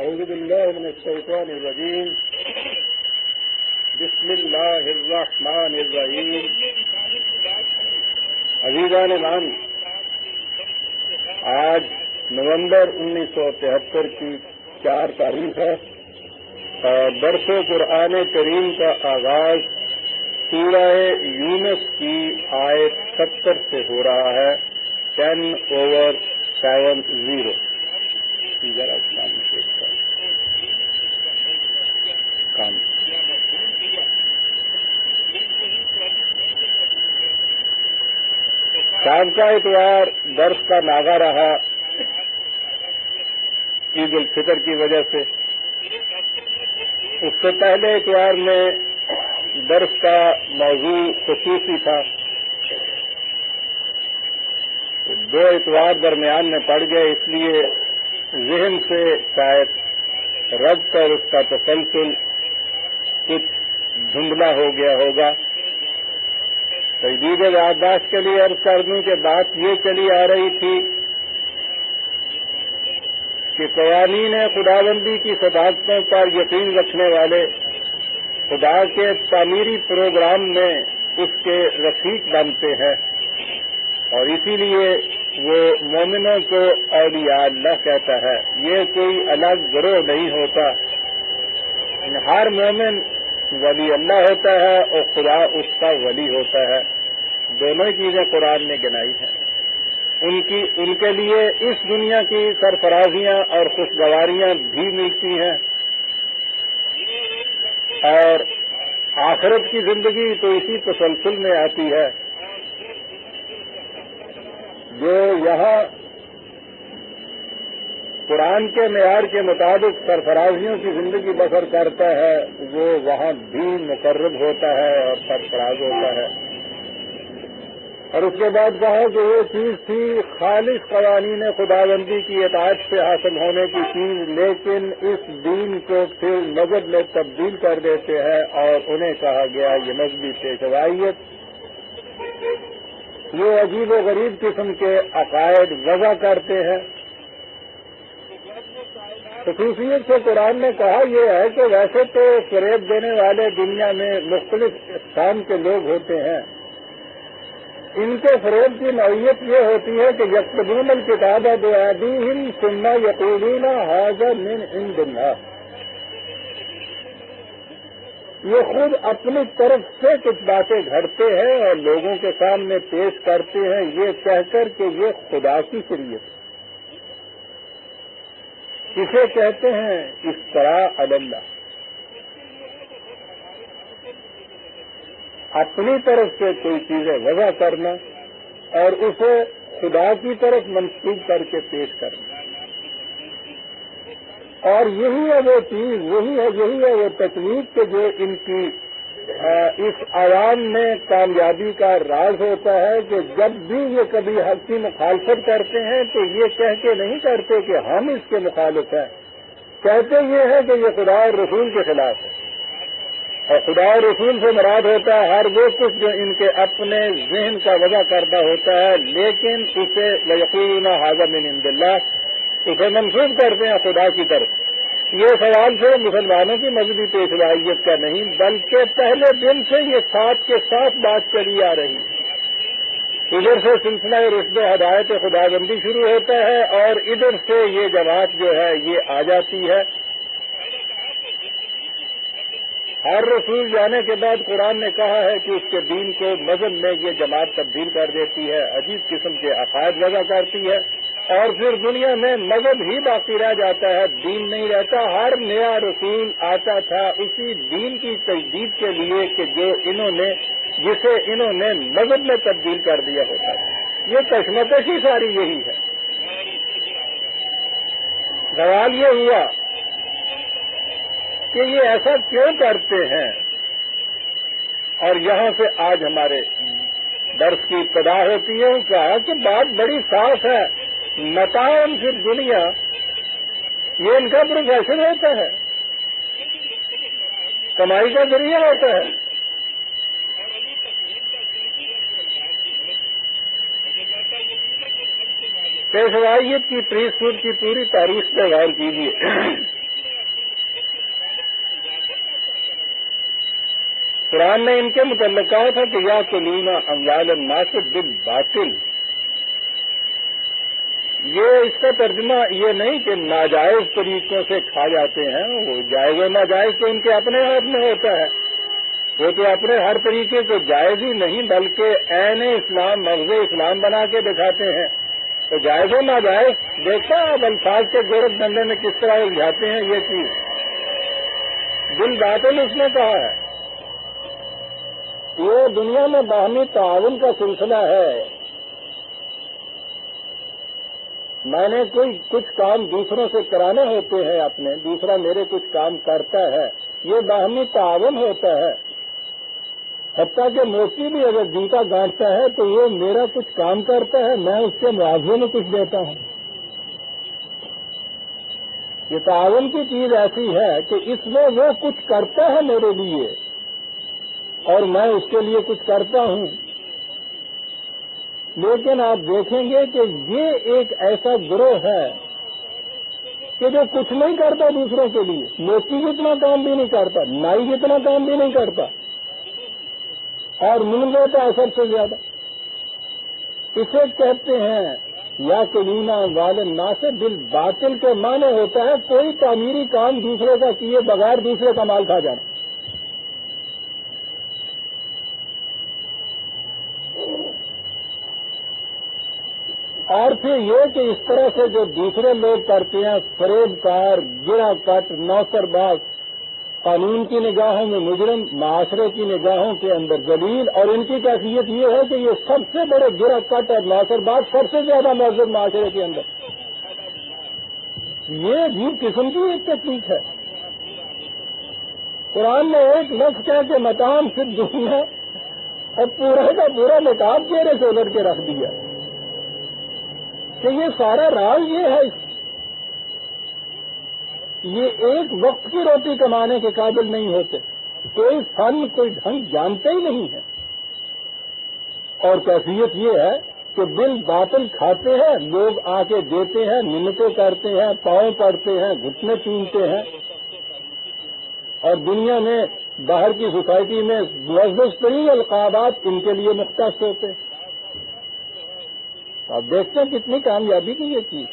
أعوذ بالله من الشيطان الرجيم. بسم الله الرحمن الرحيم. عزیزان مان، آج نومبر 1973 کی 4 تاریخ ہے اور درس قرآن کریم کا آغاز سورہ یونس کی آیت 70 سے ہو رہا ہے. 10/70. ذرا کام شام کا اتوار درس کا ناغہ رہا عید الفطر کی وجہ سے. اس سے پہلے اتوار میں درس کا موضوع خصوصی تھا. 2 اتوار درمیان میں پڑ گئے، اس لیے ذہن سے شاید ربط اور اس کا تسلسل کچھ دھندلا ہو گیا ہوگا. تجدید یادداشت کے لیے عرض کر دوں کہ بات یہ چلی آ رہی تھی کہ قوانین خداوندی کی صداقتوں پر یقین رکھنے والے خدا کے تعمیری پروگرام میں اس کے رفیق بنتے ہیں، اور اسی لیے وہ مومنوں کو اولیاء اللہ کہتا ہے. یہ کوئی الگ گروہ نہیں ہوتا. ہر مومن ولی اللہ ہوتا ہے اور خدا اس کا ولی ہوتا ہے. دونوں چیزیں قرآن نے گنائی ہیں. ان کے لیے اس دنیا کی سرفرازیاں اور خوشگواریاں بھی ملتی ہیں، اور آخرت کی زندگی تو اسی تسلسل میں آتی ہے. جو یہاں قرآن کے معیار کے مطابق سرفرازیوں کی زندگی بسر کرتا ہے وہ وہاں بھی مقرب ہوتا ہے اور سرفراز ہوتا ہے. اور اس کے بعد کہا کہ وہ چیز تھی خالص قوانین خداوندی کی اطاعت سے حاصل ہونے کی چیز، لیکن اس دین کو پھر مذہب میں تبدیل کر دیتے ہیں اور انہیں کہا گیا یہ مذہبی پیشوائیت. یہ عجیب و غریب قسم کے عقائد وضع کرتے ہیں. خصوصیت سے قرآن نے کہا یہ ہے کہ ویسے تو فریب دینے والے دنیا میں مختلف اقسام کے لوگ ہوتے ہیں. ان کے فریب کی نوعیت یہ ہوتی ہے کہ یکتبون الکتاب بایدیہم ثم یقولون ھذا من عند اللہ. یہ خود اپنی طرف سے کچھ باتیں گھڑتے ہیں اور لوگوں کے سامنے پیش کرتے ہیں یہ کہہ کر کہ یہ خدا کی شریعت. اسے کہتے ہیں افتراء علی اللہ. اپنی طرف سے کوئی چیزیں وضع کرنا اور اسے خدا کی طرف منسوب کر کے پیش کرنا. اور یہی ہے وہ چیز، یہی ہے وہ تکنیک کہ جو ان کی اس عوام میں کامیابی کا راز ہوتا ہے کہ جب بھی یہ کبھی حق کی مخالفت کرتے ہیں تو یہ کہہ کے نہیں کرتے کہ ہم اس کے مخالف ہیں، کہتے یہ ہے کہ یہ خدا اور رسول کے خلاف ہے. اور خدا اور رسول سے مراد ہوتا ہے ہر وہ کچھ جو ان کے اپنے ذہن کا وضع کردہ ہوتا ہے، لیکن اسے یقولون ھذا من عند اللہ، اسے منسوب کرتے ہیں خدا کی طرف. یہ سوال صرف مسلمانوں کی مذہبی پیشوائیت کا نہیں بلکہ پہلے دن سے یہ ساتھ کے ساتھ بات چلی آ رہی ہے. ادھر سے سلسلہ رشد ہدایت خداوندی شروع ہوتا ہے اور ادھر سے یہ جماعت جو ہے یہ آ جاتی ہے. ہر رسول جانے کے بعد قرآن نے کہا ہے کہ اس کے دین کو مذہب میں یہ جماعت تبدیل کر دیتی ہے، عجیب قسم کے عقائد وضع کرتی ہے، اور پھر دنیا میں مذہب ہی باقی رہ جاتا ہے، دین نہیں رہتا. ہر نیا رسول آتا تھا اسی دین کی تجدید کے لیے کہ جسے انہوں نے مذہب میں تبدیل کر دیا ہوتا ہے. یہ کشمکش ہی ساری یہی ہے. سوال یہ ہوا کہ یہ ایسا کیوں کرتے ہیں، اور یہاں سے آج ہمارے درس کی ابتدا ہوتی ہے. کہا کہ بات بڑی صاف ہے، متاع فی دنیا یہ ان کا پروفیشن ہوتا ہے، کمائی کا ذریعہ ہوتا ہے. پیشوائیت کی پریسٹہوڈ کی پوری تاریخ پہ غور کیجیے. قرآن نے ان کے متعلق کہا تھا کہ یا کلون اموال الناس بالباطل. یہ اس کا ترجمہ یہ نہیں کہ ناجائز طریقوں سے کھا جاتے ہیں، وہ جائز و ناجائز تو ان کے اپنے ہاتھ میں ہوتا ہے. وہ تو اپنے ہر طریقے کو جائز ہی نہیں بلکہ عین اسلام مغز اسلام بنا کے دکھاتے ہیں. تو جائز و ناجائز دیکھا اب الفاظ کے گورکھ دھندے میں کس طرح الجھاتے ہیں یہ چیز. بالباطل اس نے کہا ہے. یہ دنیا میں باہمی تعاون کا سلسلہ ہے. میں نے کچھ کام دوسروں سے کرانے ہوتے ہیں اپنے، دوسرا میرے کچھ کام کرتا ہے، یہ باہمی تعاون ہوتا ہے. حتیٰ کہ موچی بھی اگر جوتا گانٹتا ہے تو وہ میرا کچھ کام کرتا ہے، میں اس کے معاوضے میں کچھ دیتا ہوں. یہ تعاون کی چیز ایسی ہے کہ اس میں وہ کچھ کرتا ہے میرے لیے اور میں اس کے لیے کچھ کرتا ہوں. لیکن آپ دیکھیں گے کہ یہ ایک ایسا گروہ ہے کہ جو کچھ نہیں کرتا دوسروں کے لیے. موچی جتنا کام بھی نہیں کرتا، نائی جتنا کام بھی نہیں کرتا اور منہ لیتا ہے سب سے زیادہ. اسے کہتے ہیں یا کلونا والے ناس بالباطل کے معنی ہوتا ہے کوئی تعمیری کام دوسرے کا کیے بغیر دوسرے کا مال کھا جانا. اور پھر یہ کہ اس طرح سے جو دوسرے لوگ کرتے ہیں، فریب کار، گرا کٹ، نوکر باز، قانون کی نگاہوں میں مجرم، معاشرے کی نگاہوں کے اندر ذلیل، اور ان کی کیفیت یہ ہے کہ یہ سب سے بڑے گرا کٹ اور نوکر باز سب سے زیادہ معذب معاشرے کے اندر. یہ عجیب قسم کی ایک تکنیک ہے. قرآن نے ایک لفظ کہہ کے متام سے دنیا اور پورا کا پورا نقاب چہرے سے ادھر کے رکھ دیا کہ یہ سارا راز یہ ہے. یہ ایک وقت کی روٹی کمانے کے قابل نہیں ہوتے، کوئی فن کوئی ڈھنگ جانتے ہی نہیں ہے. اور کیفیت یہ ہے کہ بل باطل کھاتے ہیں، لوگ آ کے دیتے ہیں، منتیں کرتے ہیں، پاؤں پڑتے ہیں، گھٹنے چومتے ہیں، اور دنیا میں باہر کی سوسائٹی میں معزز ترین القابات ان کے لیے مختص ہوتے ہیں. آپ دیکھتے ہیں کتنی کامیابی کی یہ چیز.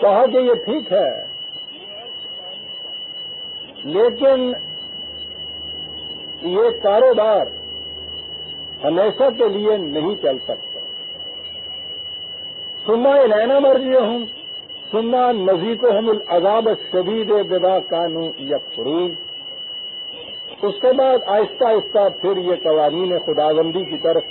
کہا کہ یہ ٹھیک ہے لیکن یہ کاروبار ہمیشہ کے لیے نہیں چل سکتا. سما الینا مرجعہم ثم نذیقہم العذاب الشدید بما کانوا یکفرون. اس کے بعد آہستہ آہستہ پھر یہ قوانین خداوندی کی طرف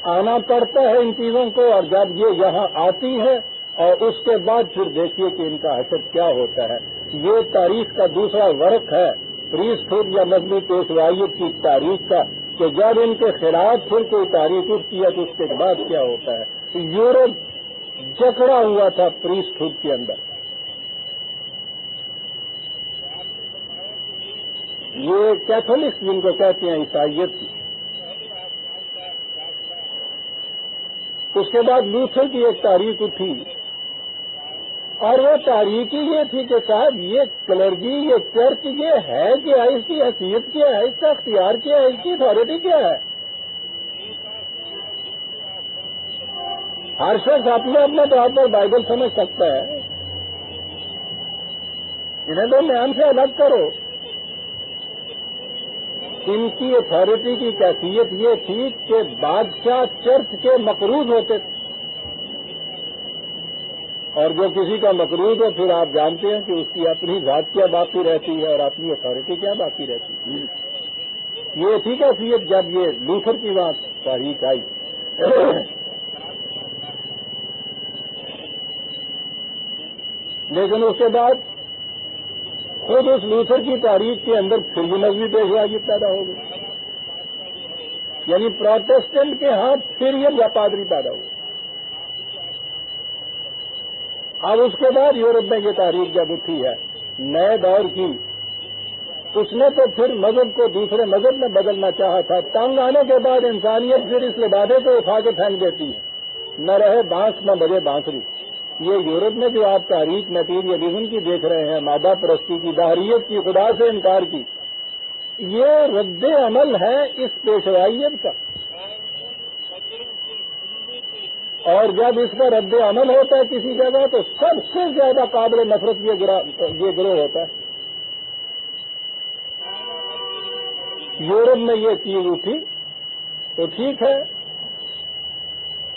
آنا پڑتا ہے ان چیزوں کو، اور جب یہ یہاں آتی ہے اور اس کے بعد پھر دیکھیے کہ ان کا حشر کیا ہوتا ہے. یہ تاریخ کا دوسرا ورق ہے پریسٹ ہوڈ یا مذہبی پیشوائیت کی تاریخ کا، کہ جب ان کے خلاف پھر کوئی تاریخ اٹھتی ہے تو اس کے بعد کیا ہوتا ہے. یورپ جکڑا ہوا تھا پریسٹ ہوڈ کے اندر. یہ کیتھولک جن کو کہتے ہیں عیسائیت کی. اس کے بعد لوتھر کی ایک تاریخ اٹھی اور وہ تاریخ ہی یہ تھی کہ صاحب یہ کلرگی، یہ چرچ، یہ ہے کیا، اس کی حیثیت کیا ہے، اس کا اختیار کیا ہے، اس کی اتھارٹی کیا ہے. ہر شخص اپنے اپنے طور پر بائبل سمجھ سکتا ہے. انہیں تو میان سے الگ کرو. ان کی اتھارٹی کی کیفیت یہ تھی کہ بادشاہ چرچ کے مقروض ہوتے تھے، اور جو کسی کا مقروض ہے پھر آپ جانتے ہیں کہ اس کی اپنی ذات کیا باقی رہتی ہے اور اپنی اتھارٹی کیا باقی رہتی ہے. یہ تھی کیفیت جب یہ لوتھر کی بات تاریخ آئی. لیکن اس کے بعد خود اس لوتھر کی تاریخ کے اندر پھر بھی مذہبی پیشوائی پیدا ہو گئی. یعنی پروٹسٹنٹ کے ہاتھ پھر یہ پادری پیدا ہوئے. اب اس کے بعد یورپ میں یہ تاریخ جب اٹھی ہے نئے دور کی، اس نے تو پھر مذہب کو دوسرے مذہب میں بدلنا چاہا تھا. تنگ آنے کے بعد انسانیت پھر اس لبادے کو اٹھا کے پھینک دیتی ہے، نہ رہے بانس نہ بجے بانسری. یہ یورپ میں جو آپ تاریخ میٹیریلزم کی دیکھ رہے ہیں، مادہ پرستی کی، دہریت کی، خدا سے انکار کی، یہ رد عمل ہے اس پیشوائیت کا، اور جب اس کا رد عمل ہوتا ہے کسی جگہ تو سب سے زیادہ قابل نفرت یہ گروہ ہوتا ہے۔ یورپ میں یہ چیز اٹھی تو ٹھیک ہے،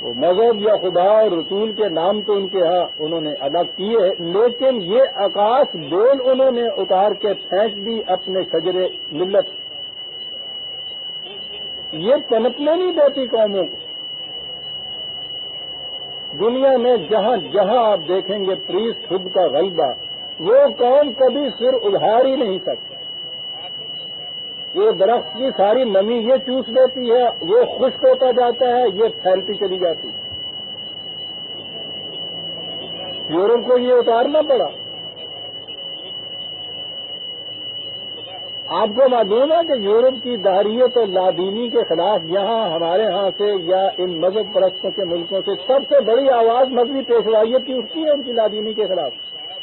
وہ مذہب یا خدا اور رسول کے نام تو ان کے ہاں انہوں نے الگ کیے، لیکن یہ آکاش ڈول انہوں نے اتار کے پھینک دی اپنے شجرے ملت، یہ پنپنے نہیں دیتی قوموں کو۔ دنیا میں جہاں جہاں آپ دیکھیں گے پریسٹ ہوڈ کا غلبہ، وہ قوم کبھی سر اجھار ہی نہیں سکتی۔ یہ درخت کی ساری نمی یہ چوس دیتی ہے، وہ خشک ہوتا جاتا ہے، یہ پھیلتی چلی جاتی ہے۔ یورپ کو یہ اتارنا پڑا۔ آپ کو معلوم ہے کہ یورپ کی دہریت اور لادینی کے خلاف یہاں ہمارے ہاں سے یا ان مذہب پرستوں کے ملکوں سے سب سے بڑی آواز مذہبی پیشوائیت کی اٹھتی ہے ان کی لادینی کے خلاف۔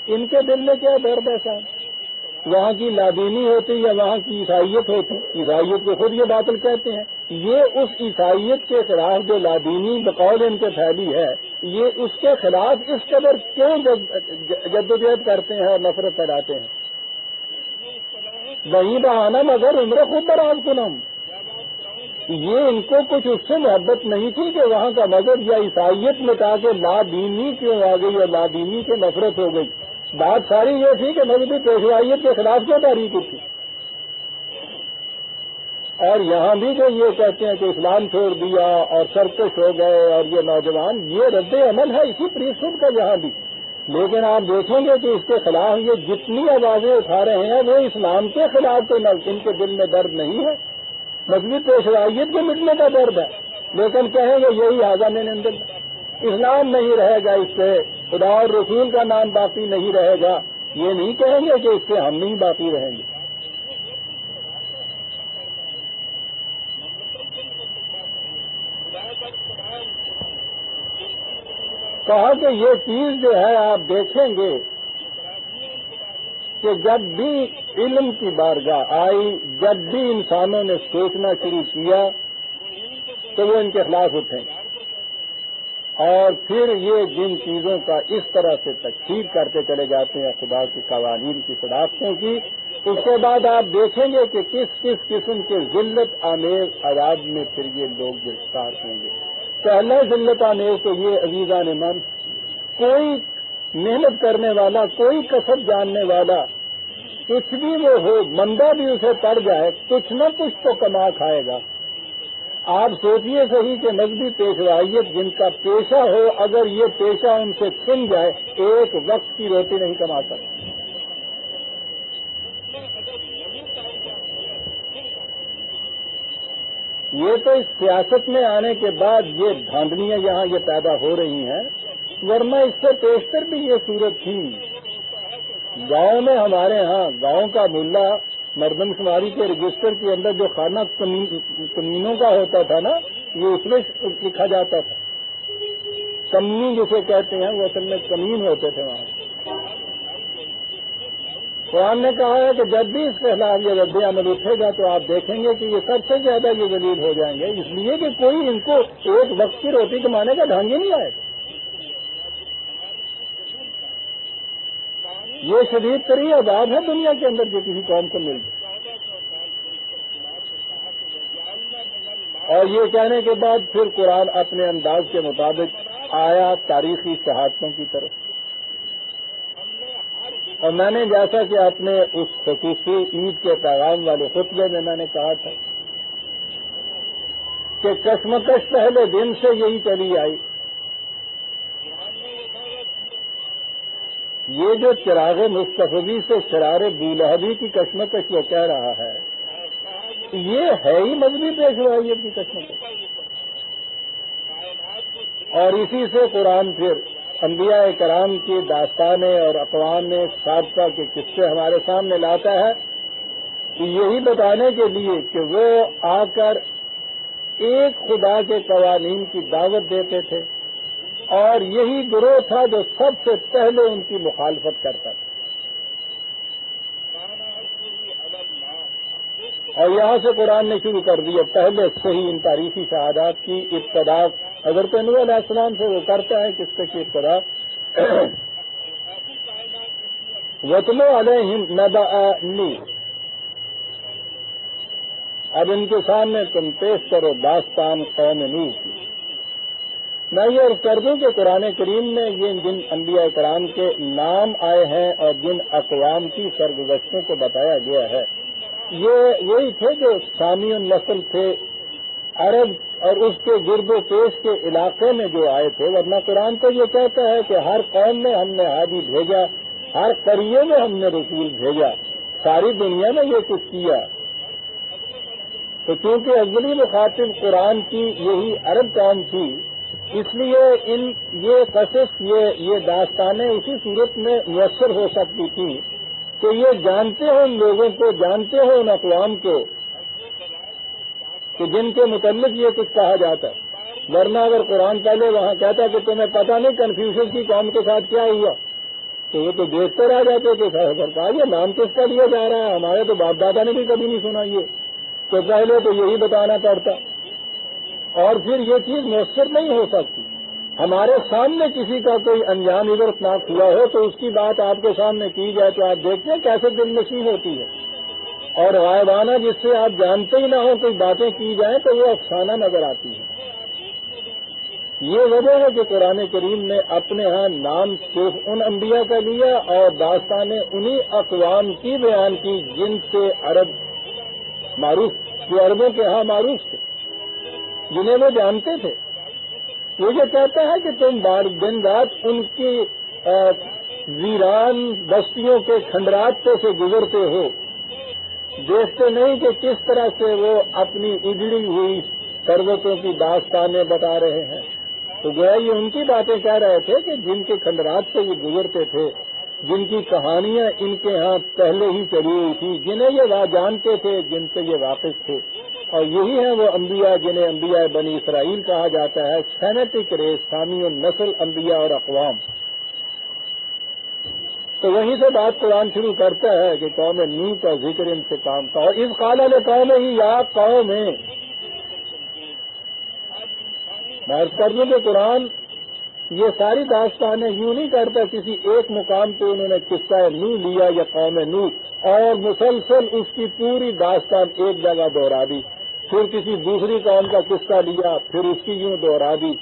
ان کے دل میں کیا درد ہے صاحب؟ وہاں کی لادینی ہوتی یا وہاں کی عیسائیت ہوتی، عیسائیت کو خود یہ باطل کہتے ہیں، یہ اس عیسائیت کے خلاف جو لادینی بقول ان کے پھیلی ہے، یہ اس کے خلاف اس قدر کیوں جدوجہد کرتے ہیں اور نفرت پھیلاتے ہیں؟ وہی بہانہ مگر عمر خود دراز کنم، یہ ان کو کچھ اس سے محبت نہیں تھی کہ وہاں کا مذہب یا عیسائیت مٹا کے لادینی کیوں آ گئی اور لادینی سے نفرت ہو گئی۔ بات ساری یہ تھی کہ مذہبی پیشوائیت کے خلاف کیا تحریک تھی۔ اور یہاں بھی جو یہ کہتے ہیں کہ اسلام چھوڑ دیا اور سرکش ہو گئے اور یہ نوجوان، یہ رد عمل ہے اسی پریسٹہڈ کا یہاں بھی۔ لیکن آپ دیکھیں گے کہ اس کے خلاف یہ جتنی آوازیں اٹھا رہے ہیں وہ اسلام کے خلاف تو ان کے دل میں درد نہیں ہے، مذہبی پیشوائیت کے مٹنے کا درد ہے۔ لیکن کہیں گے یہی آزاد اندر اسلام نہیں رہے گا، اس سے خدا اور رسول کا نام باقی نہیں رہے گا، یہ نہیں کہیں گے کہ اس سے ہم نہیں باقی رہیں گے۔ کہا کہ یہ چیز جو ہے آپ دیکھیں گے کہ جب بھی علم کی بارگاہ آئی، جب بھی انسانوں نے سوچنا شروع کیا تو وہ ان کے خلاف اٹھیں، اور پھر یہ جن چیزوں کا اس طرح سے تکفیر کرتے چلے جاتے ہیں خدا کے قوانین کی صداقتوں کی، اس کے بعد آپ دیکھیں گے کہ کس کس قسم کے ذلت آمیز عذاب میں پھر یہ لوگ گرفتار ہوں گے۔ پہلا ذلت آمیز تو یہ عزیزان من، کوئی محنت کرنے والا، کوئی کسب جاننے والا، کچھ بھی وہ ہو، مندہ بھی اسے پڑ جائے، کچھ نہ کچھ تو کما کھائے گا۔ آپ سوچئے صحیح کہ مذہبی پیشوائیت جن کا پیشہ ہو، اگر یہ پیشہ ان سے چھن جائے، ایک وقت کی روٹی نہیں کما سکتے۔ یہ تو اس سیاست میں آنے کے بعد یہ دھاندلیاں یہاں یہ پیدا ہو رہی ہیں، ورنہ اس سے پیشتر بھی یہ صورت تھی۔ گاؤں میں ہمارے ہاں گاؤں کا ملا مردم شماری کے رجسٹر کے اندر جو خانہ کمینوں کا ہوتا تھا نا، یہ اس میں لکھا جاتا تھا۔ کمی جسے کہتے ہیں وہ اصل میں کمین ہوتے تھے وہاں۔ قرآن نے کہا ہے کہ جب بھی اس کے خلاف یہ رد عمل اٹھے گا تو آپ دیکھیں گے کہ یہ سب سے زیادہ یہ ذلیل ہو جائیں گے، اس لیے کہ کوئی ان کو ایک وقت کی روٹی کمانے کا ڈھنگ ہی نہیں آئے گا۔ یہ شدید ترین عذاب ہے دنیا کے اندر جو کسی قوم کو مل جائے۔ اور یہ کہنے کے بعد پھر قرآن اپنے انداز کے مطابق آیا تاریخی شہادتوں کی طرف، اور میں نے جیسا کہ اپنے اس خصوصی عید کے پیغام والے خطبے میں نے کہا تھا کہ کشمکش پہلے دن سے یہی چلی آئی۔ یہ جو چراغ مصطفی سے شرار بولہبی کی کشمکش جو کہہ رہا ہے، یہ ہے ہی مذہبی پیشوائیت کی کشمکش، اور اسی سے قرآن پھر انبیاء کرام کی داستانیں اور اقوام سابقہ کے قصے ہمارے سامنے لاتا ہے، یہی بتانے کے لیے کہ وہ آ کر ایک خدا کے قوانین کی دعوت دیتے تھے، اور یہی گروہ تھا جو سب سے پہلے ان کی مخالفت کرتا تھا۔ اور یہاں سے قرآن نے شروع کر دیا پہلے سے ہی ان تاریخی شہادات کی ابتدا حضرت نوح علیہ السلام سے وہ کرتا ہے کس سے کی ابتدا وَاتْلُ عَلَيْهِمْ نَبَأَ نُوح۔ اب ان کے سامنے تم پیش کرو داستان قوم نوح کی۔ میں یہ عرض کر دوں کہ قرآن کریم میں یہ جن انبیاء کرام کے نام آئے ہیں اور جن اقوام کی سرگزشتوں کو بتایا گیا ہے یہ وہی تھے جو سامی النسل تھے عرب اور اس کے گرد و پیش کے علاقے میں جو آئے تھے، ورنہ قرآن تو یہ کہتا ہے کہ ہر قوم میں ہم نے ہادی بھیجا، ہر قریے میں ہم نے رسول بھیجا، ساری دنیا میں یہ کچھ کیا۔ تو چونکہ اولی مخاطب قرآن کی یہی عرب قوم تھی، اس لیے یہ قصص یہ داستانیں اسی صورت میں میسر ہو سکتی تھیں کہ یہ جانتے ہو ان لوگوں کو، جانتے ہو ان اقوام کو کہ جن کے متعلق یہ کچھ کہا جاتا ہے۔ ورنہ اگر قرآن پہلے وہاں کہتا کہ تمہیں پتہ نہیں کنفیوژن کی قوم کے ساتھ کیا ہوا، تو یہ تو دیکھتے رہ جاتے کہ سرکار یہ نام کس کا لیا جا رہا ہے، ہمارے تو باپ دادا نے بھی کبھی نہیں سنا، یہ تو پہلے تو یہی بتانا پڑتا، اور پھر یہ چیز میسر نہیں ہو سکتی۔ ہمارے سامنے کسی کا کوئی انجام عبرتناک ہوا ہو تو اس کی بات آپ کے سامنے کی جائے تو آپ دیکھتے ہیں کیسے دل نشین ہوتی ہے، اور غائبانہ جس سے آپ جانتے ہی نہ ہو کوئی باتیں کی جائیں تو وہ افسانہ نظر آتی ہیں۔ یہ وجہ ہے کہ قرآن کریم نے اپنے ہاں نام صرف ان انبیاء کا لیا اور داستانیں انہی اقوام کی بیان کی جن سے عرب معروف، جو عربوں کے ہاں معروف تھے، جنہیں وہ جانتے تھے۔ وہ یہ کہتا ہے کہ تم دن رات ان کی ویران بستیوں کے کھنڈرات پہ سے گزرتے ہو، دیکھتے نہیں کہ کس طرح سے وہ اپنی اجڑی ہوئی سربتوں کی داستانیں بتا رہے ہیں۔ تو گویا یہ ان کی باتیں کہہ رہے تھے کہ جن کے کھنڈرات سے یہ گزرتے تھے، جن کی کہانیاں ان کے ہاں پہلے ہی چلی ہوئی تھی، جنہیں یہ جانتے تھے، جن سے یہ واقف تھے، اور یہی ہیں وہ انبیاء جنہیں انبیاء بنی اسرائیل کہا جاتا ہے، سیمیٹک ریس، سامی النسل انبیاء اور اقوام۔ تو وہیں سے بات قرآن شروع کرتا ہے کہ قوم نوح کا ذکر ان سے کام کا، اور اس قال لقوم ہی یا قوم ہے۔ میں عرض کر دوں کہ قرآن یہ ساری داستانیں یوں نہیں کرتا کسی ایک مقام پہ انہوں نے قصہ نوح لیا یا قوم نوح اور مسلسل اس کی پوری داستان ایک جگہ دوہرا دی، پھر کسی دوسری قوم کا قصہ لیا پھر اس کی یوں دوہرا دی۔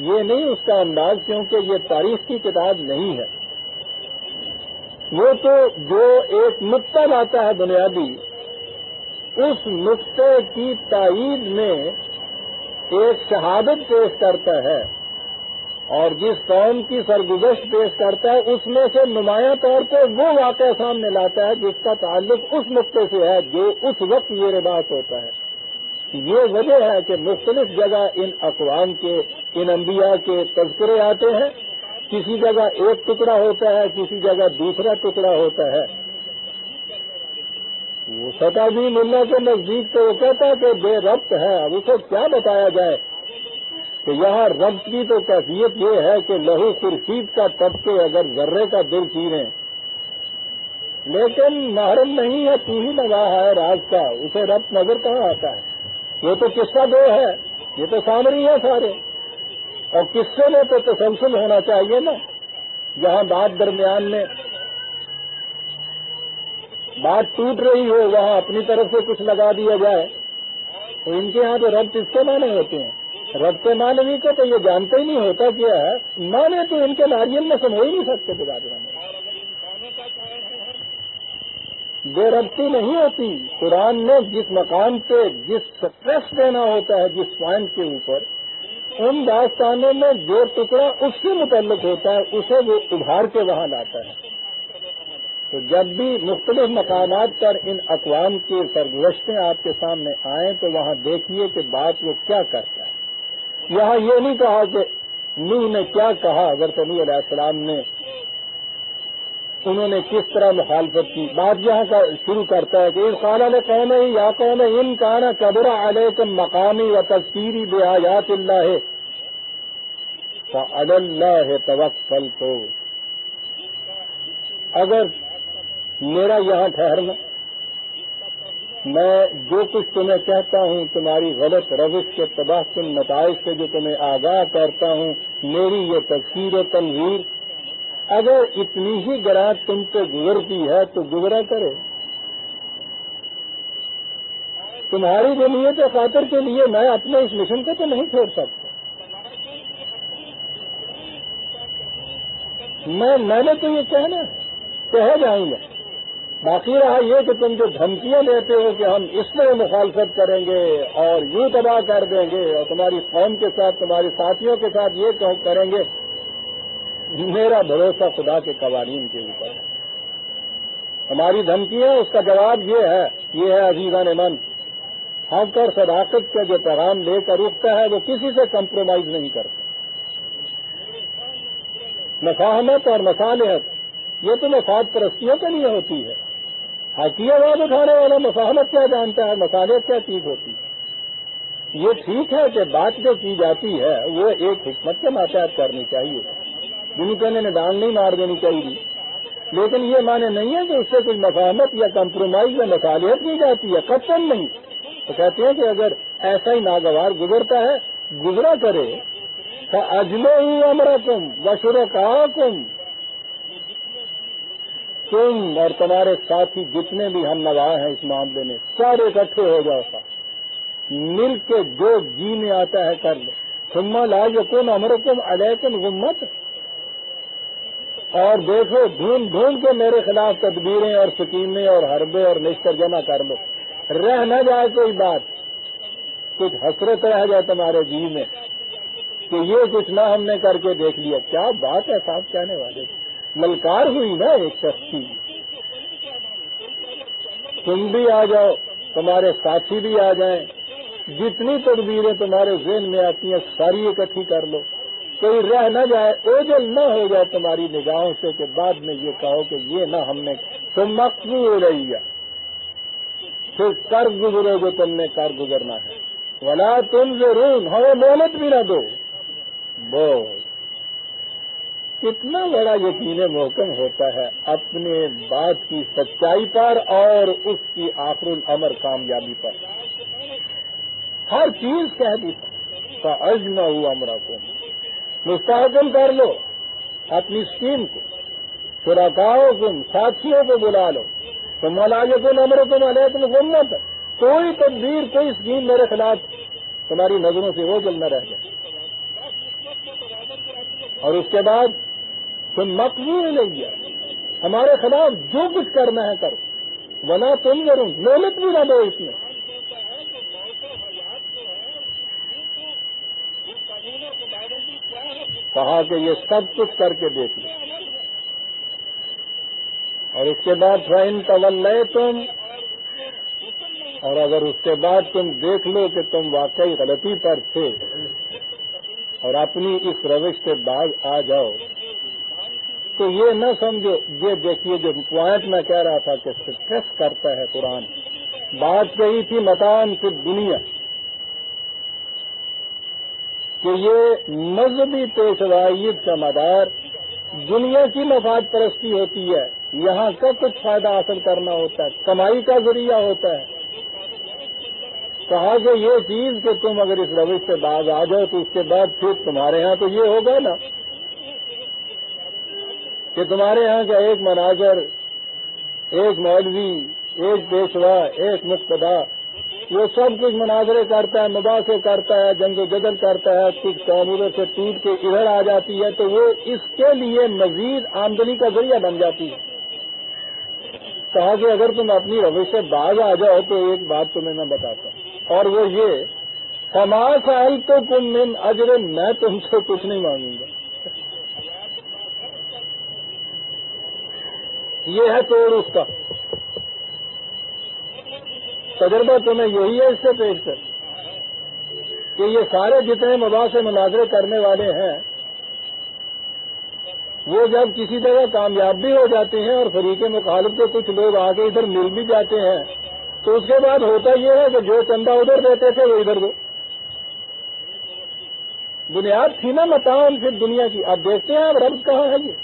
یہ نہیں اس کا انداز، کیونکہ یہ تاریخ کی کتاب نہیں ہے۔ وہ تو جو ایک نقطہ لاتا ہے بنیادی، اس نقطے کی تائید میں ایک شہادت پیش کرتا ہے، اور جس قوم کی سرگزشت پیش کرتا ہے اس میں سے نمایاں طور پر وہ واقعہ سامنے لاتا ہے جس کا تعلق اس نقطے سے ہے جو اس وقت یہ بات ہوتا ہے۔ یہ وجہ ہے کہ مختلف جگہ ان اقوام کے، ان انبیاء کے تذکرے آتے ہیں، کسی جگہ ایک ٹکڑا ہوتا ہے، کسی جگہ دوسرا ٹکڑا ہوتا ہے۔ وہ سطح بھی ملنا کے نزدیک تو وہ کہتا ہے کہ بے ربط ہے، اب اسے کیا بتایا جائے کہ یہاں ربط کی تو کیفیت یہ ہے کہ لہو خورشید کا طبقے اگر ذرے کا دل چیریں، لیکن محرم نہیں ہے، تو ہی لگا ہے راز کا، اسے ربط نظر کہاں آتا ہے؟ یہ تو قصہ دو ہے، یہ تو سامری ہے سارے، اور قصے میں تو تسلسل ہونا چاہیے نا۔ جہاں بات درمیان میں بات ٹوٹ رہی ہو وہاں اپنی طرف سے کچھ لگا دیا جائے، تو ان کے ہاں تو ربط اس کے معنی ہوتے ہیں۔ ربط معنوی کو تو یہ جانتے ہی نہیں ہوتا کیا ہے، معنی تو ان کے ناریل میں سمجھ ہی نہیں سکتے برادران میں، بے ربطی نہیں ہوتی۔ قرآن نے جس مقام پہ جس سٹریس دینا ہوتا ہے جس پوائنٹ کے اوپر، ان داستانوں میں جو ٹکڑا اس سے متعلق ہوتا ہے اسے وہ ابھار کے وہاں لاتا ہے۔ تو جب بھی مختلف مقامات پر ان اقوام کی سرگزشتیں آپ کے سامنے آئیں تو وہاں دیکھیے کہ بات وہ کیا کرتا ہے۔ یہاں یہ نہیں کہا کہ نوح نے کیا کہا، حضرت نوح علیہ السلام نے، انہوں نے کس طرح مخالفت کی، بات یہاں کا شروع کرتا ہے کہ اذ قال لقوم یا قوم ان کان کبر علیکم مقامی و تذکیری بآیات اللہ فعلی اللہ توکلت۔ اگر میرا یہاں ٹھہرنا میں جو کچھ تمہیں کہتا ہوں تمہاری غلط روش کے تباہ کن نتائج سے جو تمہیں آگاہ کرتا ہوں، میری یہ تذکیر و تنویر اگر اتنی ہی گراں تم پہ گزرتی ہے تو گزرا کرے۔ تمہاری جمعیت خاطر کے لیے میں اپنے اس مشن کو تو نہیں چھوڑ سکتا۔ میں نے تو یہ کہنا کہہ جاؤں گا۔ باقی رہا یہ کہ تم جو دھمکیاں دیتے ہو کہ ہم اس میں مخالفت کریں گے اور یوں تباہ کر دیں گے اور تمہاری قوم کے ساتھ تمہارے ساتھیوں کے ساتھ یہ کریں گے، میرا بھروسہ خدا کے قوانین کے اوپر ہے۔ ہماری دھمکیاں اس کا جواب یہ ہے عزیزان من، حق اور صداقت کا جو پیغام لے کر اٹھتا ہے وہ کسی سے کمپرومائز نہیں کرتا۔ مفاہمت اور مصالحت یہ تو مفاد پرستیوں کے لیے ہوتی ہے۔ حقیقی آواز اٹھانے والا مفاہمت کیا جانتا ہے، مصالحت کیا چیز ہوتی ہے؟ یہ ٹھیک ہے کہ بات جو کی جاتی ہے وہ ایک حکمت کے ماتحت کرنی چاہیے، جن کہنے نے ڈانٹ نہیں مار دینی چاہیے، لیکن یہ معنی نہیں ہے کہ اس سے کوئی مفاہمت یا کمپرومائز یا مصالحت کی جاتی ہے، قطعاً نہیں۔ تو کہتے ہیں کہ اگر ایسا ہی ناگوار گزرتا ہے گزرا کرے، فَأَجْمِعُوا أَمْرَكُمْ وَشُرَكَاءَكُمْ، تم اور تمہارے ساتھی جتنے بھی ہم نوا ہیں اس معاملے میں سارے اکٹھے ہو جاؤ، مل کے جو جی میں آتا ہے کر لو۔ ثُمَّ لَا يَكُنْ أَمْرُكُمْ عَلَيْكُمْ غُمَّةً، اور دیکھو ڈھونڈ ڈھونڈ کے میرے خلاف تدبیریں اور سکیمیں اور حربے اور نشتر جمع کر لو، رہ نہ جائے کوئی بات، کچھ حسرت رہ جائے تمہارے جی میں کہ یہ کچھ نہ ہم نے کر کے دیکھ لیا۔ کیا بات ہے صاحب کہنے والے، للکار ہوئی نا ایک شخص کی۔ تم بھی آ جاؤ، تمہارے ساتھی بھی آ جائیں، جتنی تدبیریں تمہارے ذہن میں آتی ہیں ساری اکٹھی کر لو، کوئی رہ نہ جائے، اوجل نہ ہو جائے تمہاری نگاہوں سے کہ بعد میں یہ کہو کہ یہ نہ ہم نے تم مقبول ہو رہی ہے، پھر کر گزرو جو تم نے کر گزرنا ہے۔ ولا تنظرون، ہمیں مہلت بھی نہ دو۔ بہت کتنا بڑا یقین محکم ہوتا ہے اپنے بات کی سچائی پر اور اس کی آخر الامر کامیابی پر۔ ہر چیز کہہ دی فَأَجْمِعُوا أَمْرَكُمْ، مستحکم کر لو اپنی اسکیم کو، شرکاءکم، ساتھیوں کو بلا لو، ثُمَّ لَا يَكُنْ أَمْرُكُمْ عَلَيْكُمْ غُمَّةً، کوئی تدبیر کوئی اسکیم میرے خلاف تمہاری نظروں سے اوجھل نہ رہ جائے۔ اور اس کے بعد تم مقبول الیہ، ہمارے خلاف جو کچھ کرنا ہے کرو، ولا تنظرون، مہلت بھی نہ دو اس میں۔ کہا کہ یہ سب کچھ کر کے دیکھ لو، اور اس کے بعد فَإِن تَوَلَّيْتُمْ، اور اگر اس کے بعد تم دیکھ لو کہ تم واقعی غلطی پر تھے اور اپنی اس روش سے باز آ جاؤ، تو یہ نہ سمجھو، یہ دیکھیے جو پوائنٹ میں کہہ رہا تھا کہ سٹریس کرتا ہے قرآن، بات کہی تھی متاع فی الدنیا، کہ یہ مذہبی پیشوائیت کا مدار دنیا کی مفاد پرستی ہوتی ہے، یہاں کا کچھ فائدہ حاصل کرنا ہوتا ہے، کمائی کا ذریعہ ہوتا ہے۔ کہا کہ یہ چیز کہ تم اگر اس روش سے باز آ جاؤ تو اس کے بعد پھر تمہارے ہاں تو یہ ہوگا نا کہ تمہارے ہاں کا ایک مناظر، ایک مولوی، ایک پیشوا، ایک مقتدا، وہ سب کچھ مناظرے کرتا ہے، مباحثے کرتا ہے، جنگ و جدل کرتا ہے، کچھ قوم ادھر سے ٹوٹ کے ادھر آ جاتی ہے تو وہ اس کے لیے مزید آمدنی کا ذریعہ بن جاتی ہے۔ کہا کہ اگر تم اپنی روش سے باز آ جاؤ تو ایک بات تمہیں میں بتاتا ہوں، اور وہ یہ فَمَا سَأَلْتُكُم مِّنْ أَجْرٍ، میں تم سے کچھ نہیں مانگوں گا۔ یہ ہے توڑ اس کا تجربہ، تمہیں یہی ہے اس سے پیش کر کہ یہ سارے جتنے مباحثے مناظرے کرنے والے ہیں وہ جب کسی جگہ کامیاب بھی ہو جاتے ہیں اور فریق مخالف کے کچھ لوگ آگے ادھر مل بھی جاتے ہیں تو اس کے بعد ہوتا یہ ہے کہ جو چندہ ادھر دیتے تھے وہ ادھر دو۔ بنیاد تھی نا متاع پھر دنیا کی، آپ دیکھتے ہیں اب رب کہاں ہے، یہ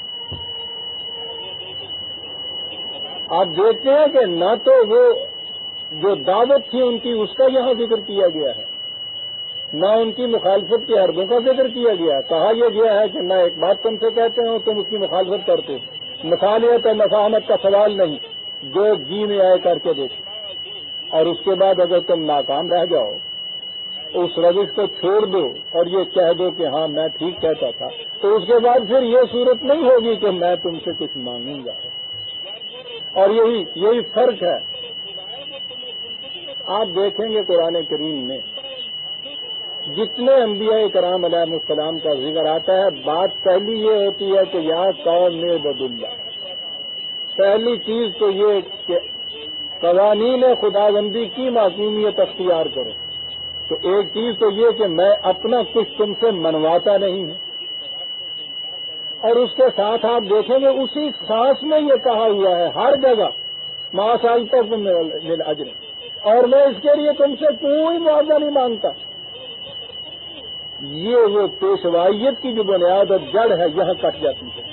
آپ دیکھتے ہیں کہ نہ تو وہ جو دعوت تھی ان کی اس کا یہاں ذکر کیا گیا ہے، نہ ان کی مخالفت کے حربوں کا ذکر کیا گیا ہے. کہا یہ گیا ہے کہ میں ایک بات تم سے کہتے ہوں تم اس کی مخالفت کرتے ہو. مصالحت اور مفاہمت کا سوال نہیں، جو جی میں آئے کر کے دیکھو، اور اس کے بعد اگر تم ناکام رہ جاؤ اس روش کو چھوڑ دو اور یہ کہہ دو کہ ہاں میں ٹھیک کہتا تھا، تو اس کے بعد پھر یہ صورت نہیں ہوگی کہ میں تم سے کچھ مانگوں گا. اور یہی فرق ہے. آپ دیکھیں گے قرآن کریم میں جتنے انبیاء کرام علیہ السلام کا ذکر آتا ہے، بات پہلی یہ ہوتی ہے کہ یا قوم عبد اللہ. پہلی چیز تو یہ کہ قوانین خداوندی کی معصومیت اختیار کرو. تو ایک چیز تو یہ کہ میں اپنا کچھ تم سے منواتا نہیں ہوں، اور اس کے ساتھ آپ دیکھیں گے اسی سانس میں یہ کہا ہوا ہے ہر جگہ ما سألتکم من اجر، اور میں اس کے لیے تم سے کوئی معاوضہ نہیں مانگتا. یہ وہ پیشوائیت کی جو بنیاد اور جڑ ہے یہاں کٹ جاتی ہے.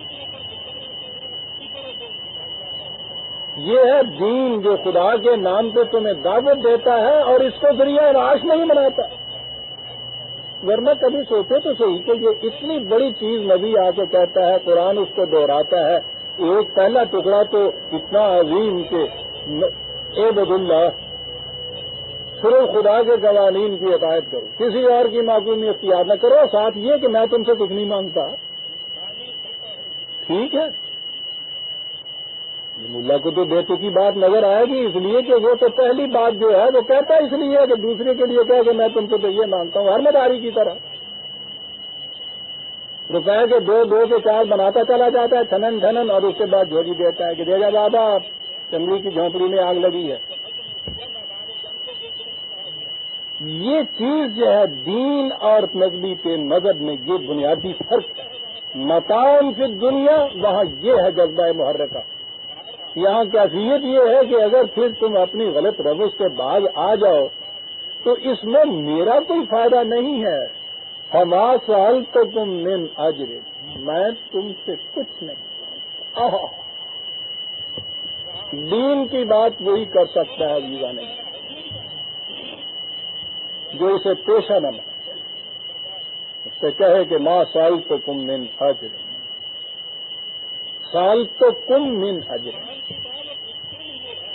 یہ ہے دین جو خدا کے نام پہ تمہیں دعوت دیتا ہے اور اس کو ذریعہ معاش نہیں بناتا. ورنہ کبھی سوچے تو صحیح کہ یہ اتنی بڑی چیز نبی آ کے کہتا ہے، قرآن اس کو دہراتا ہے. ایک پہلا ٹکڑا تو اتنا عظیم کہ عبد اللہ، صرف خدا کے قوانین کی اطاعت کرو، کسی اور کی معصومی اختیار نہ کرو، ساتھ یہ کہ میں تم سے کچھ نہیں مانگتا. ٹھیک ہے، ملا کو تو بے تکی بات نظر آئے گی، اس لیے کہ وہ تو پہلی بات جو ہے وہ کہتا ہے اس لیے کہ دوسرے کے لیے کہے کہ میں تم سے تو یہ مانگتا ہوں، ہر مداری کی طرح. روپے کے دو کے چار بناتا چلا جاتا ہے ٹھنن ٹھنن، اور اس کے بعد جھولی دیتا ہے کہ دے جا بابا چمڑی کی جھونپڑی میں آگ لگی ہے. یہ چیز جو ہے دین اور نقبی کے مذہب میں یہ بنیادی فرق ہے. مقام فی دنیا وہاں یہ ہے جذبہ محرکہ. یہاں کیفیت یہ ہے کہ اگر پھر تم اپنی غلط روش سے باز آ جاؤ تو اس میں میرا کوئی فائدہ نہیں ہے. فما سألتکم من اجر، میں تم سے کچھ نہیں. دین کی بات وہی کر سکتا ہے دیوانے جو اسے پیشہ نہ بنا، اس سے کہے کہ ما سألتکم من اجر، سألتکم من اجر.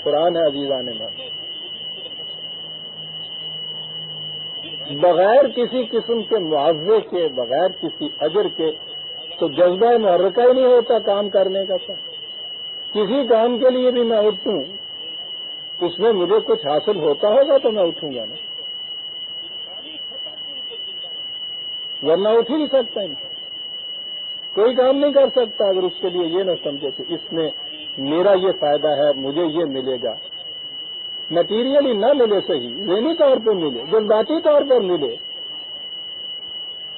قرآن ہے عزیزان من، بغیر کسی قسم کے معاوضے کے، بغیر کسی اجر کے تو جذبہ محرکہ ہی نہیں ہوتا کام کرنے کا. کسی کام کے لیے بھی میں اٹھوں اس میں مجھے کچھ حاصل ہوتا ہوگا تو میں اٹھوں گا نا، ورنہ اٹھ ہی نہیں سکتا. کوئی کام نہیں کر سکتا اگر اس کے لیے یہ نہ سمجھے کہ اس میں میرا یہ فائدہ ہے، مجھے یہ ملے گا. مٹیریلی نہ ملے صحیح، ذہنی طور پر ملے، جذباتی طور پر ملے،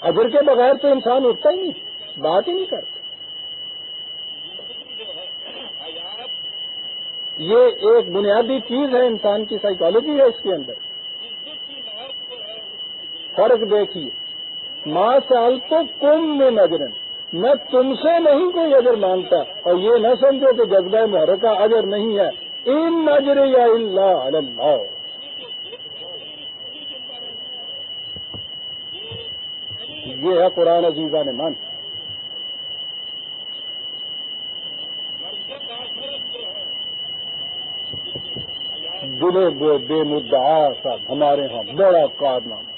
اجر کے بغیر تو انسان اٹھتا ہی نہیں، بات ہی نہیں کرتا. یہ ایک بنیادی چیز ہے، انسان کی سائیکالوجی ہے اس کے اندر. فرق دیکھیے، ما سألتکم من اجر، میں تم سے نہیں کوئی اجر مانگتا، اور یہ نہ سمجھو کہ جذبہ محرکہ اجر نہیں ہے. ان اجری الا علی اللہ. یہ ہے قرآن عزیزان من. دل بے مدعا صاحب ہمارے ہاں بڑا کارنامہ.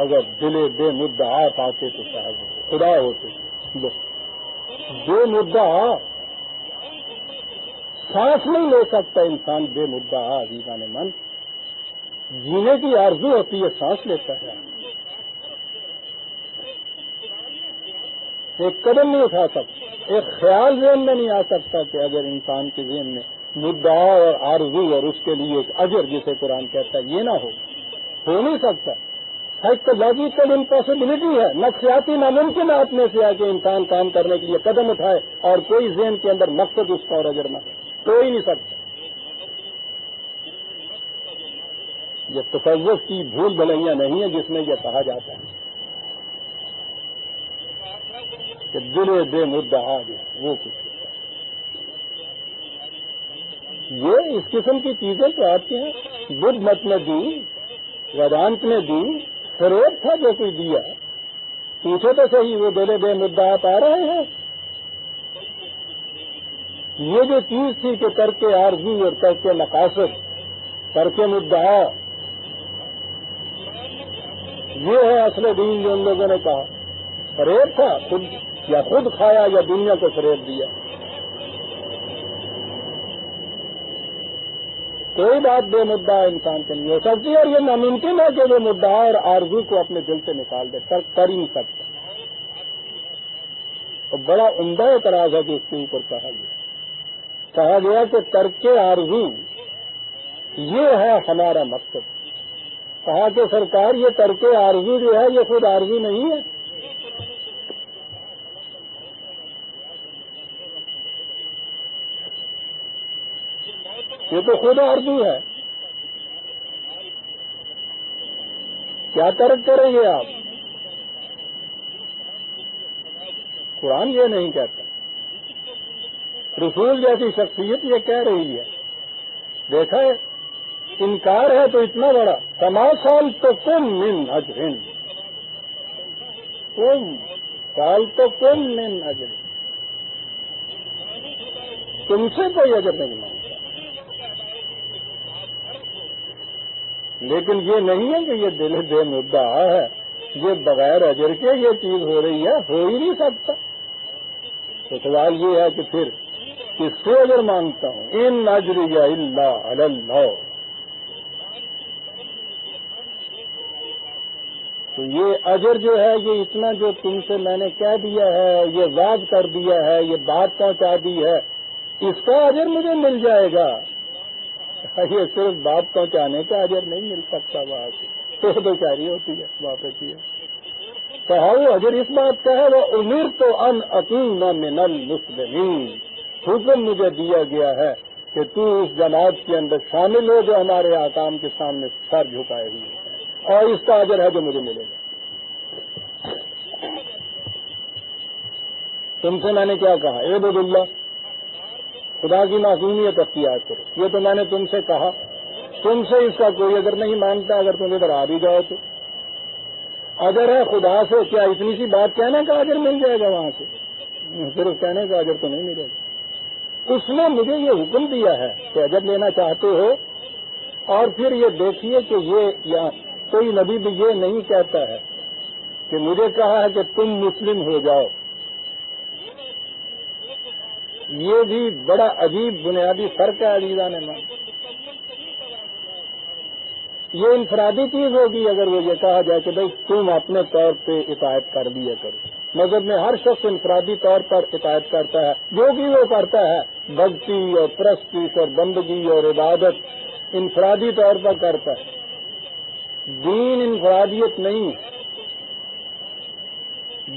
اگر دل بے مدعا پاتے تو صاحب خدا ہوتے. بے مدعا سانس نہیں لے سکتا انسان بے مدعا عزیزان من. جینے کی آرزو ہوتی ہے، سانس لیتا ہے، ایک قدم نہیں اٹھا سکتا، ایک خیال ذہن میں نہیں آ سکتا کہ اگر انسان کے ذہن میں مدعا اور آرزو اور اس کے لیے ایک اجر جسے قرآن کہتا ہے یہ نہ ہو نہیں سکتا. سائیکولوجیکل امپاسبلٹی ہے، نفسیاتی ناممکنات میں سے ہے کہ انسان کام کرنے کے لیے قدم اٹھائے اور کوئی ذہن کے اندر مقصد اس کا اور اجر نہ ہو ہی نہیں سکتا. یہ تصوف کی بھول بھلائیاں نہیں ہیں جس میں یہ کہا جاتا ہے کہ دل بے مدعا وہ کچھ. یہ اس قسم کی چیزیں تو آتی ہیں. بدھ مت میں دی، ویدانت میں دی، فریب تھا جو کوئی دیا. پوچھو تو صحیح، وہ دولے بے مدعات آ رہے ہیں. یہ جو چیز تھی کہ ترک عارضی اور ترک مقاصد، ترک مدعا، یہ ہے اصل دین جو ان لوگوں نے کہا. فریب تھا، خود کھایا یا دنیا کو فریب دیا. کوئی بات بے مدعا انسان سے نہیں ہو سکتی، اور یہ ناممکن ہے کہ وہ مدعا اور آرزو کو اپنے دل سے نکال دے. کر ہی نہیں سکتا. اور بڑا عمدہ اعتراض ہے کہ اس کے اوپر کہا گیا کہ ترک آرزو یہ ہے ہمارا مقصد. کہا کہ سرکار یہ ترک آرزو جو ہے یہ خود آرزو نہیں ہے. یہ تو خود آرزو ہے. کیا ترک کریں گے آپ؟ قرآن یہ نہیں کہتا. رسول جیسی شخصیت یہ کہہ رہی ہے. دیکھا ہے انکار ہے تو اتنا بڑا. کما سال تو کم من اجر، کم سال تو کم من اجر، تم سے کوئی اجر نہیں مانگتا. لیکن یہ نہیں ہے کہ یہ دل بے مدعا ہے، یہ بغیر اجر کے یہ چیز ہو رہی ہے. ہو ہی نہیں سکتا. تو سوال یہ ہے کہ پھر کس سے اجر مانگتا ہوں؟ ان اجریہ الا علی اللہ. تو یہ اجر جو ہے یہ اتنا جو تم سے میں نے کہہ دیا ہے، یہ وعد کر دیا ہے، یہ بات پہنچا دی ہے، اس کا اجر مجھے مل جائے گا. یہ صرف بات پہنچانے کا اجر نہیں مل سکتا. وہاں سے تو بیچاری ہوتی ہے واپس. کہا وہ اجر اس بات کا ہے، وہ امرت ان اکون من المسلمین. حکم مجھے دیا گیا ہے کہ تو اس جماعت کے اندر شامل ہو جو ہمارے احکام کے سامنے سر جھکائے ہوئے ہیں، اور اس کا اجر ہے جو مجھے ملے گا. تم سے میں نے کیا کہا؟ عبد اللہ، خدا کی معصومیت اختیار کرو. یہ تو میں نے تم سے کہا. تم سے اس کا کوئی اجر نہیں مانگتا. اگر تم ادھر آ بھی جاؤ تو اجر ہے خدا سے. کیا اتنی سی بات کہنے کا اجر مل جائے گا وہاں سے؟ صرف کہنے کا اجر تو نہیں ملے گا. اس نے مجھے یہ حکم دیا ہے کہ اجر لینا چاہتے ہو. اور پھر یہ دیکھیے کہ یہ یا کوئی نبی بھی یہ نہیں کہتا ہے کہ مجھے کہا ہے کہ تم مسلم ہو جاؤ. یہ بھی بڑا عجیب بنیادی فرق ہے عزیزان من. یہ انفرادی چیز ہوگی اگر وہ یہ کہا جائے کہ بھائی تم اپنے طور پہ اطاعت کر دیا کرو. مذہب میں ہر شخص انفرادی طور پر اطاعت کرتا ہے. جو بھی وہ کرتا ہے بھکتی اور پرستش اور بندگی اور عبادت انفرادی طور پر کرتا ہے. دین انفرادیت نہیں.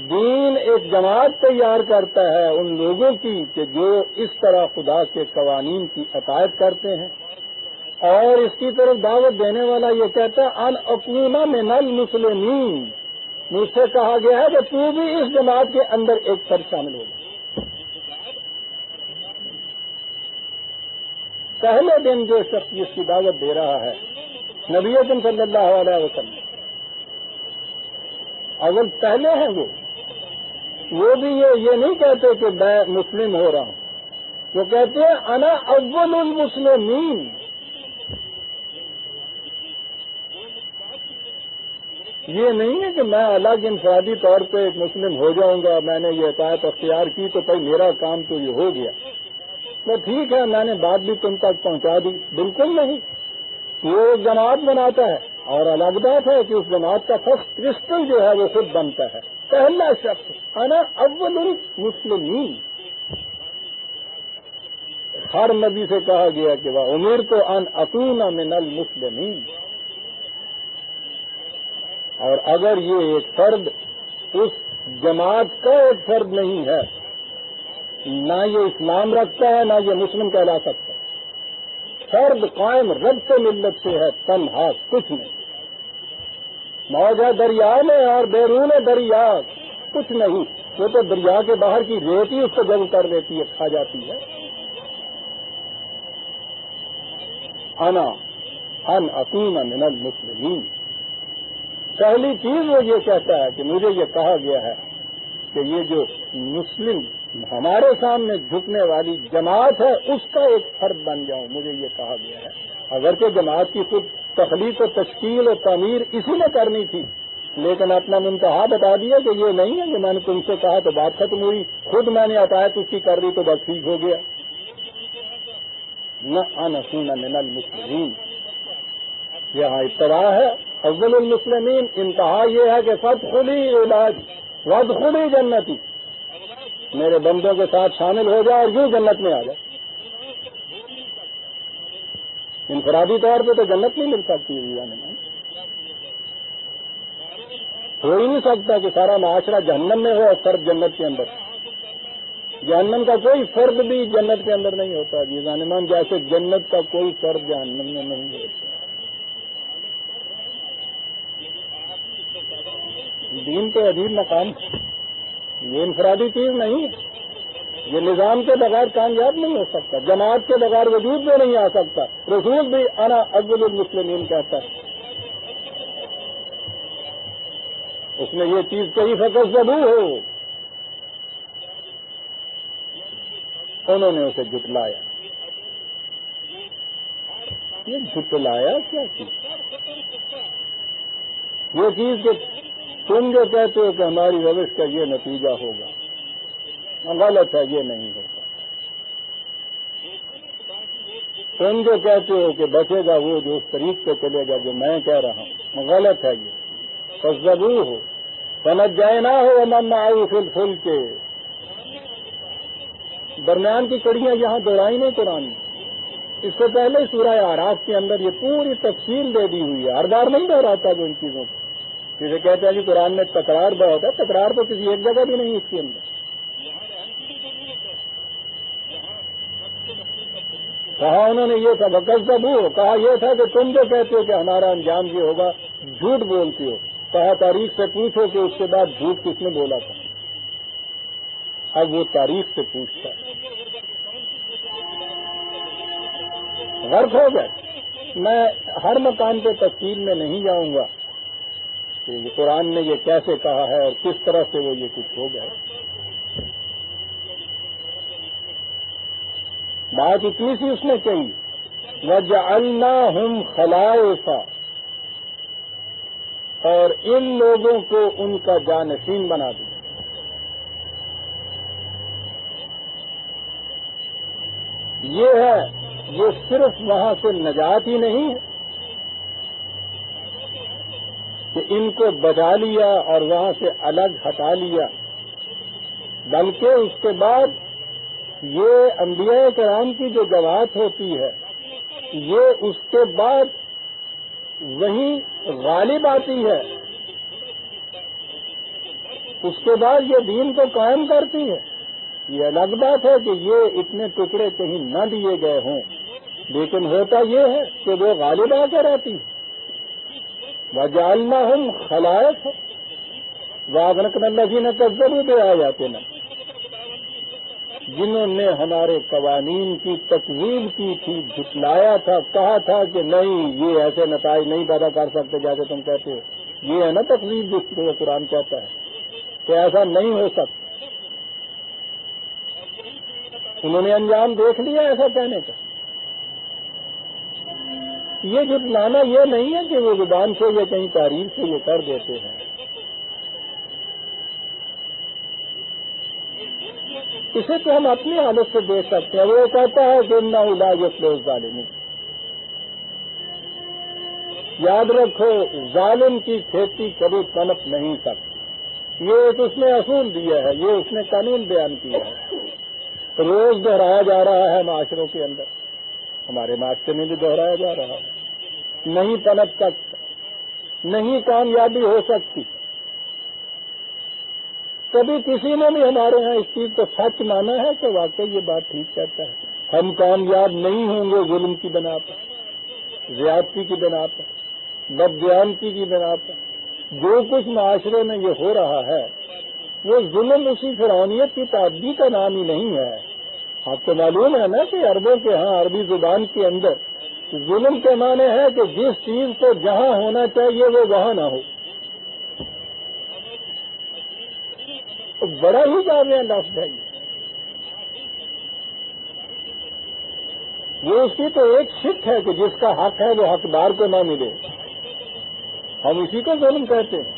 دین ایک جماعت تیار کرتا ہے ان لوگوں کی کہ جو اس طرح خدا کے قوانین کی اطاعت کرتے ہیں. اور اس کی طرف دعوت دینے والا یہ کہتا ہے ان اکون من المسلمین. مجھ سے کہا گیا ہے کہ تو بھی اس جماعت کے اندر ایک طرف شامل ہو جائے. پہلے دن جو شخص جس کی دعوت دے رہا ہے نبی اکرم صلی اللہ علیہ وسلم، اول پہلے ہیں وہ بھی یہ نہیں کہتے کہ میں مسلم ہو رہا ہوں. وہ کہتے ہیں انا اول المسلمین. یہ نہیں ہے کہ میں الگ انفرادی طور پہ ایک مسلم ہو جاؤں گا. میں نے یہ اطاعت اختیار کی تو بھائی میرا کام تو یہ ہو گیا. تو ٹھیک ہے میں نے بات بھی تم تک پہنچا دی. بالکل نہیں. وہ ایک جماعت بناتا ہے اور الگ بات ہے کہ اس جماعت کا فرسٹ کرسٹل جو ہے وہ خود بنتا ہے. پہلا شخص انا اول المسلمین. ہر نبی سے کہا گیا کہ وہ امرت ان اکون من المسلمین. اور اگر یہ ایک فرد اس جماعت کا ایک فرد نہیں ہے، نہ یہ اسلام رکھتا ہے نہ یہ مسلم کہلا سکتا. فرد قائم ربط ملت سے ہے، تنہا کچھ نہیں. موج ہے دریا میں اور بیرون دریا کچھ نہیں. وہ تو دریا کے باہر کی ریت ہی اس کو جذب کر لیتی ہے، کھا جاتی ہے. انا ان اکون من المسلمین. پہلی چیز وہ یہ کہتا ہے کہ مجھے یہ کہا گیا ہے کہ یہ جو مسلم ہمارے سامنے جھکنے والی جماعت ہے اس کا ایک فرد بن جاؤں، مجھے یہ کہا گیا ہے. اگرچہ جماعت کی خود تخلیق و تشکیل و تعمیر اسی نے کرنی تھی، لیکن اپنا منتہا بتا دیا کہ یہ نہیں ہے کہ میں نے تم سے کہا تو بات ختم ہوئی، خود میں نے عطایت اس کی کر دی تو بس ٹھیک ہو گیا. نہ ان اکون من المسلمین. یہاں ابتدا ہے افضل المسلمین، انتہا یہ ہے کہ فادخلی عبادی وادخلی جنتی، میرے بندوں کے ساتھ شامل ہو جائے اور یوں جنت میں آ جائے. انفرادی طور پہ تو جنت نہیں مل سکتی ہے، ہو ہی نہیں سکتا کہ سارا معاشرہ جہنم میں ہو اور فرد جنت کے اندر. جہنم کا کوئی فرد بھی جنت کے اندر نہیں ہوتا جی ظالمان، جیسے جنت کا کوئی فرد جہنم میں نہیں ہوتا. دین کے عجیب مقام، یہ انفرادی چیز نہیں ہے، یہ نظام کے بغیر کامیاب نہیں ہو سکتا، جماعت کے بغیر وجود میں نہیں آ سکتا. رسول بھی انا اول المسلمین کہتا ہے. اس نے یہ چیز کہی فقط ضرور ہو، انہوں نے اسے جھٹلایا. یہ جھٹلایا کیا چیز؟ یہ چیز کہ تم جو کہتے ہو کہ ہماری روش کا یہ نتیجہ ہوگا، غلط ہے، یہ نہیں ہوتا. تم جو کہتے ہو کہ بچے گا وہ جو اس طریق سے چلے گا جو میں کہہ رہا ہوں، غلط ہے یہ. فضبو ہو سمجھ جائے نہ ہو امام معروف الفل کے درمیان کی کڑیاں یہاں دوڑائی نہیں قرآن میں. اس سے پہلے سورہ اعراف کے اندر یہ پوری تفصیل دے دی ہوئی ہے. ہر بار نہیں دہراتا جو ان چیزوں کو، جسے کہتے ہیں کہ قرآن میں تکرار بہت ہے، تکرار تو کسی ایک جگہ بھی نہیں اس کے اندر. کہا انہوں نے یہ تھا وَكَذَّبُوهُ، کہا یہ تھا کہ تم جو کہتے ہو کہ ہمارا انجام یہ ہوگا جھوٹ بولتے ہو. کہا تاریخ سے پوچھو کہ اس کے بعد جھوٹ کس نے بولا تھا. اب وہ تاریخ سے پوچھتا ہے. غرق ہو گئے. میں ہر مقام پہ تفصیل میں نہیں جاؤں گا کہ یہ قرآن نے یہ کیسے کہا ہے اور کس طرح سے وہ یہ کچھ ہو گئے. بات اتنی سی اس نے کہی وَجَعَلْنَاهُمْ خَلَائِفَ، اور ان لوگوں کو ان کا جانشین بنا دیا. یہ ہے، یہ صرف وہاں سے نجات ہی نہیں ہے کہ ان کو بچا لیا اور وہاں سے الگ ہٹا لیا، بلکہ اس کے بعد یہ انبیاء کرام کی جو جماعت ہوتی ہے یہ اس کے بعد وہیں غالب آتی ہے، اس کے بعد یہ دین کو قائم کرتی ہے. یہ الگ بات ہے کہ یہ اتنے ٹکڑے کہیں نہ دیے گئے ہوں، لیکن ہوتا یہ ہے کہ وہ غالب آ کر رہتی ہے. وَجَعَلْنَاهُمْ خَلَائِفَ وَأَغْرَقْنَا الَّذِينَ كَذَّبُوا بِآيَاتِنَا، جنہوں نے ہمارے قوانین کی تکذیب کی تھی، جھٹلایا تھا، کہا تھا کہ نہیں یہ ایسے نتائج نہیں پیدا کر سکتے جیسے تم کہتے ہو. یہ ہے نا تکذیب جس کو قرآن کہتا ہے کہ ایسا نہیں ہو سکتا. انہوں نے انجام دیکھ لیا ایسا کہنے کا. یہ جھٹلانا یہ نہیں ہے کہ وہ زبان سے یا کہیں تعریف سے یہ کر دیتے ہیں. اسے تو ہم اپنی حالت سے دیکھ سکتے ہیں. وہ کہتا ہے کہ انہ لا یفلح الظالمون. یاد رکھو ظالم کی کھیتی کبھی پنپ نہیں سکتی. یہ ایک اس نے اصول دیا ہے، یہ اس نے قانون بیان کیا ہے، روز دہرایا جا رہا ہے معاشروں کے اندر. ہمارے معاشرے میں بھی دہرایا جا رہا ہے. نہیں پنپ سکتا، نہیں کامیابی ہو سکتی. کبھی کسی نے بھی ہمارے ہاں اس چیز کو سچ مانا ہے کہ واقعی یہ بات ٹھیک کہتا ہے. ہم کامیاب نہیں ہوں گے ظلم کی بنا پر، زیادتی کی بنا پر، بددیانتی کی بنا پر. جو کچھ معاشرے میں یہ ہو رہا ہے وہ ظلم اسی فرعونیت کی تعدی کا نام ہی نہیں ہے. آپ کو معلوم ہے نا کہ عربوں کے ہاں عربی زبان کے اندر ظلم کے معنی ہے کہ جس چیز کو جہاں ہونا چاہیے وہ وہاں نہ ہو. تو بڑا ہی جامع لفظ ہے یہ اس کی تو ایک شک ہے کہ جس کا حق ہے وہ حقدار کو نہ ملے. ہم اسی کو ظلم کہتے ہیں.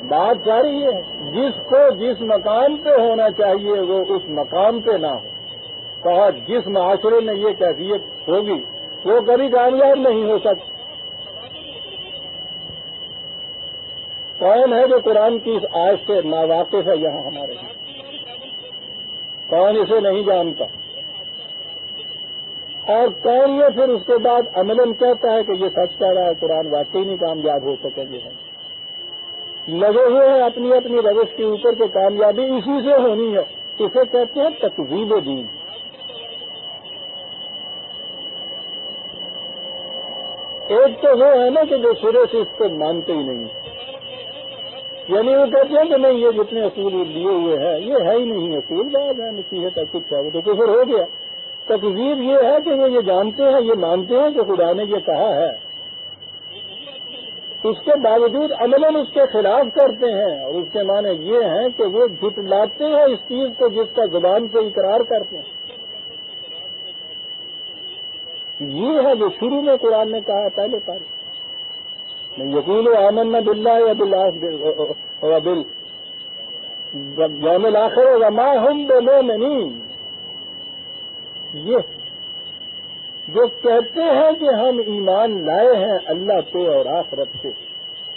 بات ساری یہ ہے جس کو جس مقام پہ ہونا چاہیے وہ اس مقام پہ نہ ہو. کہا جس معاشرے میں یہ کیفیت ہوگی وہ کبھی کامیاب نہیں ہو سکتی. کون ہے جو قرآن کی اس آیت سے ناواقف ہے یہاں ہمارے یہاں؟ کون اسے نہیں جانتا؟ اور کون یہ پھر اس کے بعد عملاً کہتا ہے کہ یہ سچ کہہ رہا ہے قرآن واقعی نہیں کامیاب ہو سکے گے. لگے ہوئے ہیں اپنی اپنی روش کے اوپر کہ کامیابی اسی سے ہونی ہے. اسے کہتے ہیں تکذیب دین. ایک تو وہ ہے نا کہ جو شروع سے اس کو مانتے ہی نہیں، یعنی وہ کہتے ہیں کہ نہیں یہ جتنے اصول لیے ہوئے ہیں یہ ہے ہی نہیں اصول، بعض ہے نصیحت ہے کچھ ہے وہ تو کفر ہو گیا. تکذیب یہ ہے کہ وہ یہ جانتے ہیں یہ مانتے ہیں کہ خدا نے یہ کہا ہے، اس کے باوجود عملاً اس کے خلاف کرتے ہیں. اور اس کے معنی یہ ہیں کہ وہ جھٹلاتے ہیں اس چیز کو جس کا زبان سے اقرار کرتے ہیں. یہ ہے جو شروع میں قرآن نے کہا پہلے پہلے یقین آمنا باللہ یا یوم الآخر وما ہم بمؤمنین. یہ جو کہتے ہیں کہ ہم ایمان لائے ہیں اللہ پہ اور آخرت پہ،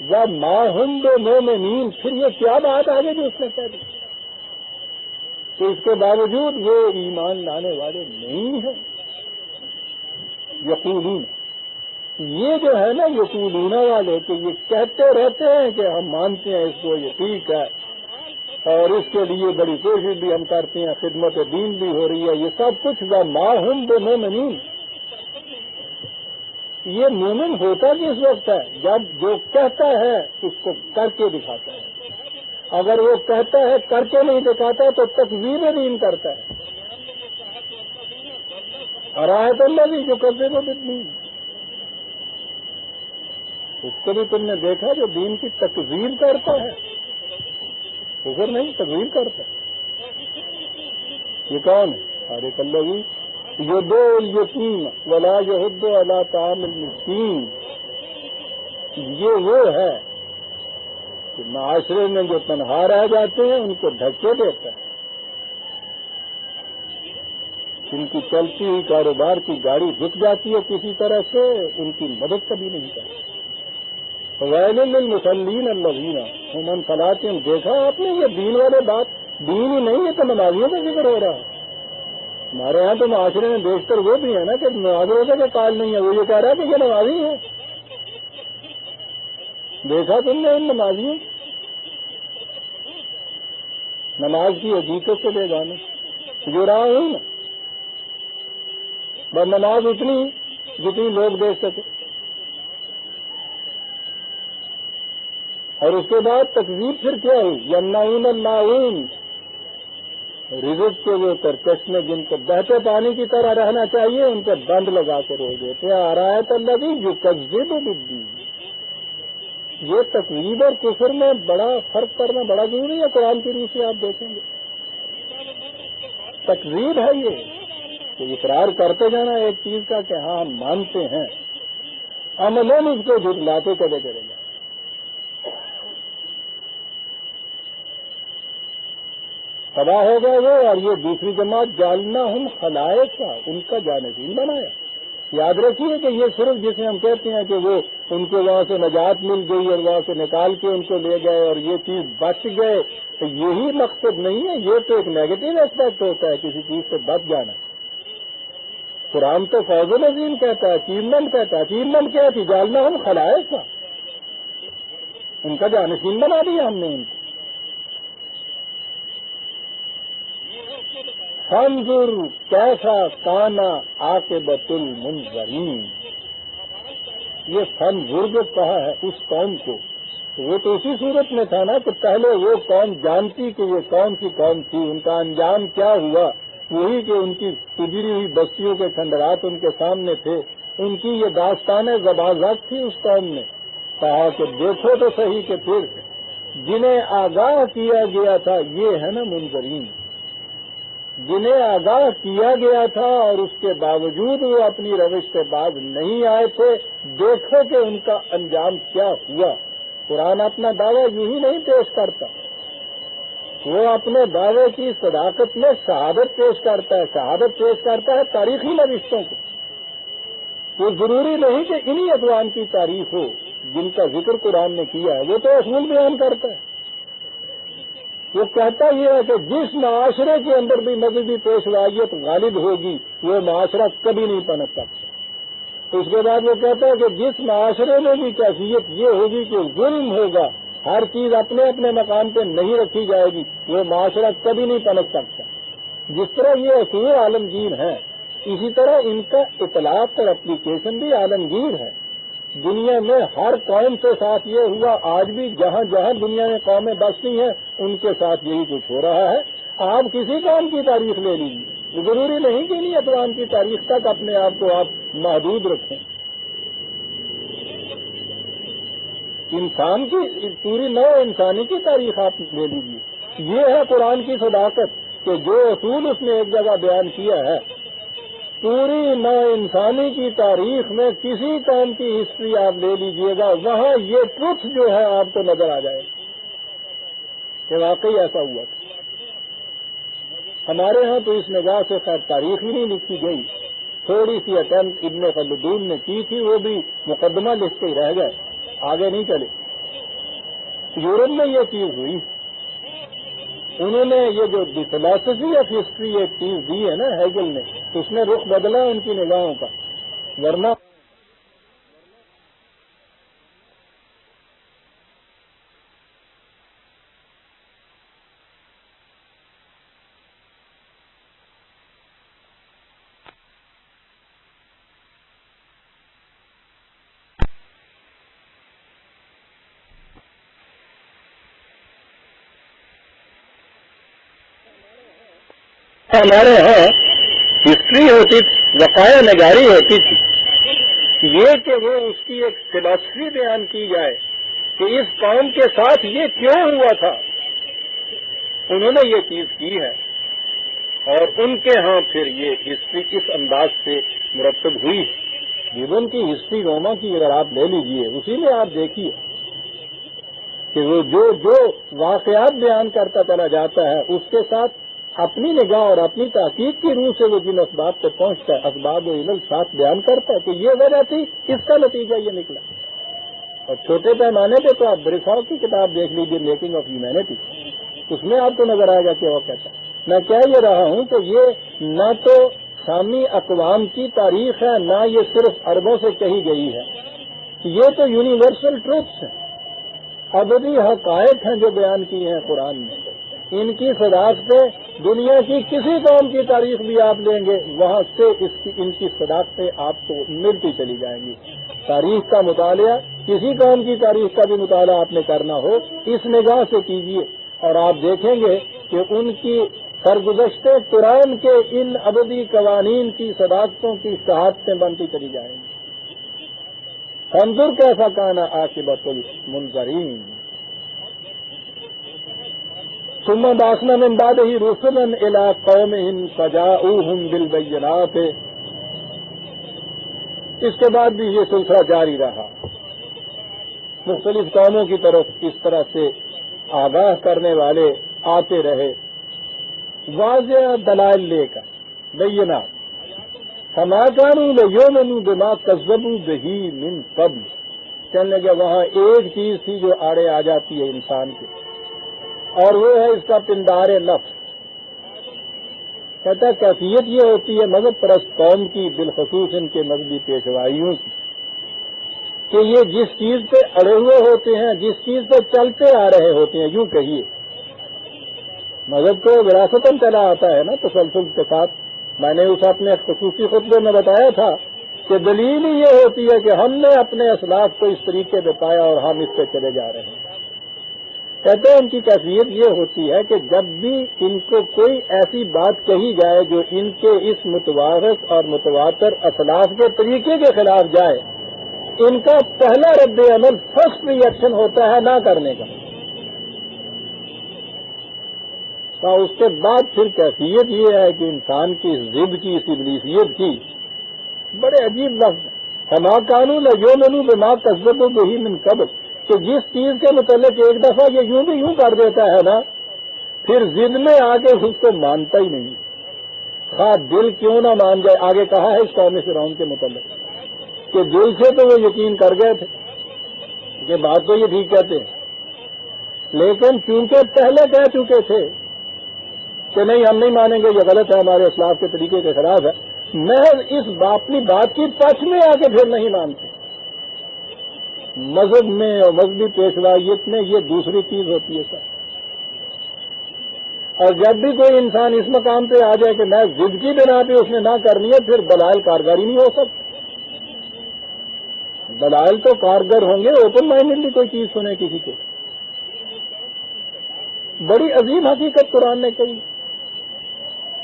وما ہم بمؤمنین، پھر یہ کیا بات آگے جو اس نے کہہ دی کہ اس کے باوجود وہ ایمان لانے والے نہیں ہیں. یقولون، یہ جو ہے نا یقولون والے کہ یہ کہتے رہتے ہیں کہ ہم مانتے ہیں اس کو یہ ٹھیک ہے اور اس کے لیے بڑی کوشش بھی ہم کرتے ہیں، خدمت دین بھی ہو رہی ہے، یہ سب کچھ وما ہم بمؤمنین. یہ مومن ہوتا کس وقت ہے؟ جب جو کہتا ہے اس کو کر کے دکھاتا ہے. اگر وہ کہتا ہے کر کے نہیں دکھاتا تو تکذیب دین کرتا ہے. ارایت الذی یکذب بالدین، اس کو بھی تم نے دیکھا جو دین کی تکذیب کرتا ہے، کفر نہیں تکذیب کرتا. یہ کون ہے؟ ارے الذی یدعو الیتیم ولا یحض علی طعام المسکین. یہ وہ ہے کہ معاشرے میں جو تنہا رہ جاتے ہیں ان کو دھکے دیتا ہے، ان کی چلتی ہوئی کاروبار کی گاڑی رک جاتی ہے کسی طرح سے ان کی مدد کبھی نہیں کرتی. ویل للمصلین الذین هم عن صلاتهم. دیکھا آپ نے یہ دین والے بات دین ہی نہیں ہے تو نمازیوں کا ذکر ہو رہا ہے. ہمارے یہاں تو معاشرے میں بیشتر وہ بھی ہے نا کہ نماز روزے کا قائل نہیں ہے، وہ یہ کہہ رہا ہے کہ یہ نمازی ہے. دیکھا تم نے ان نمازیوں نماز کی حقیقت سے بے گانے جو رہا ہوں نا، بس نماز اتنی جتنی لوگ دیکھ سکے. اور اس کے بعد تکذیب پھر کیا ہوئی؟ یمنعون الماعون، رزق کے وہ ترکشنے جن کو بہتے پانی کی طرح رہنا چاہیے ان کو بند لگا کے روک دیتے ہیں. ارایت الذی یکذب بالدین. یہ تکذیب اور کفر میں بڑا فرق کرنا بڑا ضروری ہے. قرآن کی روح سے آپ دیکھیں گے تکذیب ہے یہ کہ اقرار کرتے جانا ایک چیز کا کہ ہاں ہم مانتے ہیں، عملاً اس کو جھٹلاتے چلے چلے جائیں. تباہ ہو گئے وہ. اور یہ دوسری جماعت جالنا ہم خلائق کا ان کا جانشین بنایا. یاد رکھیے کہ یہ صرف جسے ہم کہتے ہیں کہ وہ ان کو وہاں سے نجات مل گئی اور وہاں سے نکال کے ان کو لے گئے اور یہ چیز بچ گئے، تو یہی مقصد نہیں ہے. یہ تو ایک نیگیٹو ایسپیکٹ ہوتا ہے کسی چیز سے بچ جانا. قرآن تو فوز نظیم کہتا ہے، اچیومنٹ کہتا ہے. اچیومنٹ کیا تھی؟ جالنا ہم خلائق کا، ان کا جانشین بنا دیا ہم نے ان کو. فانظر کیسا کانا عاقبۃ المنذرین. یہ فانظر جو کہا ہے اس قوم کو، وہ تو اسی صورت میں تھا نا کہ پہلے وہ قوم جانتی کہ یہ کون سی قوم تھی، ان کا انجام کیا ہوا، وہی کہ ان کی گزری ہوئی بستیوں کے کھنڈرات ان کے سامنے تھے. ان کی یہ داستان زبازت تھی اس قوم نے. کہا کہ دیکھو تو صحیح کہ پھر جنہیں آگاہ کیا گیا تھا یہ ہے نا منظرین، جنہیں آگاہ کیا گیا تھا اور اس کے باوجود وہ اپنی روش سے باز نہیں آئے تھے، دیکھو کہ ان کا انجام کیا ہوا. قرآن اپنا دعویٰ یوں ہی نہیں پیش کرتا، وہ اپنے دعوے کی صداقت میں شہادت پیش کرتا ہے. شہادت پیش کرتا ہے تاریخی نوشتوں کو. وہ ضروری نہیں کہ انہی اقوام کی تاریخ ہو جن کا ذکر قرآن نے کیا ہے، وہ تو اصول بیان کرتا ہے. وہ کہتا یہ ہے کہ جس معاشرے کے اندر بھی مذہبی پیشوائیت غالب ہوگی وہ معاشرہ کبھی نہیں پنپ سکتا. اس کے بعد وہ کہتا ہے کہ جس معاشرے میں بھی کیفیت یہ ہوگی کہ ظلم ہوگا، ہر چیز اپنے اپنے مقام پہ نہیں رکھی جائے گی، وہ معاشرہ کبھی نہیں پنپ سکتا. جس طرح یہ اصول عالمگیر ہیں، اسی طرح ان کا اطلاق اور اپلیکیشن بھی عالمگیر ہے. دنیا میں ہر قوم کے ساتھ یہ ہوا، آج بھی جہاں جہاں دنیا میں قومیں بستی ہیں ان کے ساتھ یہی کچھ ہو رہا ہے. آپ کسی قوم کی تاریخ لے لیجیے، ضروری نہیں کہ انہیں اقوام کی تاریخ تک اپنے آپ کو آپ محدود رکھیں. انسان کی پوری نو انسانی کی تاریخ آپ لے لیجیے. یہ ہے قرآن کی صداقت کہ جو اصول اس نے ایک جگہ بیان کیا ہے، پوری نو انسانی کی تاریخ میں کسی قوم کی ہسٹری آپ لے لیجئے گا، وہاں یہ ٹروتھ جو ہے آپ کو نظر آ جائے گا کہ واقعی ایسا ہوا تھا. ہمارے ہاں تو اس نگاہ سے خیر تاریخ ہی نہیں لکھی گئی. تھوڑی سی اٹمپٹ ابن خلدون نے کی تھی، وہ بھی مقدمہ لکھ کے ہی رہ گئے، آگے نہیں چلے. یورپ میں یہ چیز ہوئی، انہوں نے یہ جو دی فلاسفی آف ہسٹری ایک چیز دی ہے نا ہیگل نے، اس نے رخ بدلا ان کی نگاہوں کا. ورنہ ہمارے ہاں ہسٹری ہوتی تھی، وقایع نگاری ہوتی تھی. یہ کہ وہ اس کی ایک فلاسفی بیان کی جائے کہ اس قوم کے ساتھ یہ کیوں ہوا تھا، انہوں نے یہ چیز کی ہے. اور ان کے ہاں پھر یہ ہسٹری اس انداز سے مرتب ہوئی. جیون کی ہسٹری روما کی اگر آپ لے لیجئے، اسی میں آپ دیکھیے کہ وہ جو واقعات بیان کرتا چلا جاتا ہے اس کے ساتھ اپنی نگاہ اور اپنی تحقیق کی روح سے وہ جن اسباب پہ پہنچتا ہے، اسباب و علل ساتھ بیان کرتا ہے کہ یہ وجہ تھی، اس کا نتیجہ یہ نکلا. اور چھوٹے پیمانے پہ تو آپ بریفاؤ کی کتاب دیکھ لیجیے، میکنگ آف ہیومینٹی، اس میں آپ کو نظر آئے گا کہ وہ کہتا ہے. میں کہہ یہ رہا ہوں کہ یہ نہ تو سامی اقوام کی تاریخ ہے، نہ یہ صرف عربوں سے کہی گئی ہے. یہ تو یونیورسل ٹروتھس ہیں، ابدی حقائق ہیں جو بیان کی ہیں قرآن میں. ان کی صداقتیں دنیا کی کسی قوم کی تاریخ بھی آپ لیں گے، وہاں سے ان کی صداقتیں آپ کو ملتی چلی جائیں گی. تاریخ کا مطالعہ، کسی قوم کی تاریخ کا بھی مطالعہ آپ نے کرنا ہو، اس نگاہ سے کیجیے اور آپ دیکھیں گے کہ ان کی سرگزشت قرآن کے ان ابدی قوانین کی صداقتوں کی شہادتیں بنتی چلی جائیں گی. انظر کیسا کانا عاقبۃ المنذرین. ثم بعثنا من بعده رسلا الى قومهم فجاءوهم بالبينات. اس کے بعد بھی یہ سلسلہ جاری رہا، مختلف قوموں کی طرف اس طرح سے آگاہ کرنے والے آتے رہے، واضح دلائل لے کر، بینات. فما كانوا ليؤمنوا بما كذبوا به من قبل. کہنے لگے وہاں ایک چیز تھی جو آڑے آ جاتی ہے انسان کے، اور وہ ہے اس کا پندار لفظ. کہتا ہے کیفیت یہ ہوتی ہے مذہب پرست قوم کی، بالخصوص ان کے مذہبی پیشوائیوں کی، کہ یہ جس چیز پہ اڑے ہوئے ہوتے ہیں، جس چیز پہ چلتے آ رہے ہوتے ہیں، یوں کہیے مذہب کو وراثتاً چلا آتا ہے نا تسلسل کے ساتھ. میں نے اس اپنے خصوصی خطبے میں بتایا تھا کہ دلیل ہی یہ ہوتی ہے کہ ہم نے اپنے اسلاف کو اس طریقے پہ پایا اور ہم اس پہ چلے جا رہے ہیں. کہتے ہیں ان کی کیفیت یہ ہوتی ہے کہ جب بھی ان کو کوئی ایسی بات کہی جائے جو ان کے اس متوارث اور متواتر اسلاف کے طریقے کے خلاف جائے، ان کا پہلا رد عمل فرسٹ ری ایکشن ہوتا ہے نہ کرنے کا، اور اس کے بعد پھر کیفیت یہ ہے کہ انسان کی ضد کی، اس ابلیسیت کی، بڑے عجیب لفظ فما کانوا لیؤمنوا بما کذبوا بہ من قبل، کہ جس چیز کے متعلق ایک دفعہ یہ یوں بھی یوں کر دیتا ہے نا، پھر ضد میں آ کے اس کو مانتا ہی نہیں، خواہ دل کیوں نہ مان جائے۔ آگے کہا ہے اس قوم فرعون کے متعلق کہ دل سے تو وہ یقین کر گئے تھے کہ بات تو یہ ٹھیک کہتے ہیں، لیکن چونکہ پہلے کہہ چکے تھے کہ نہیں ہم نہیں مانیں گے، یہ غلط ہے، ہمارے اسلاف کے طریقے کے خلاف ہے، محض اس اپنی بات کی ٹچ میں آ کے پھر نہیں مانتے۔ مذہب میں اور مذہبی پیشوائیت میں یہ دوسری چیز ہوتی ہے سر، اور جب بھی کوئی انسان اس مقام پہ آ جائے کہ میں ضد کی بنا پہ اس نے نہ کرنی ہے، پھر دلائل کارگاری نہیں ہو سکتی۔ دلائل تو کارگر ہوں گے اوپن مائنڈلی کوئی چیز سنے کسی کو۔ بڑی عظیم حقیقت قرآن نے کہی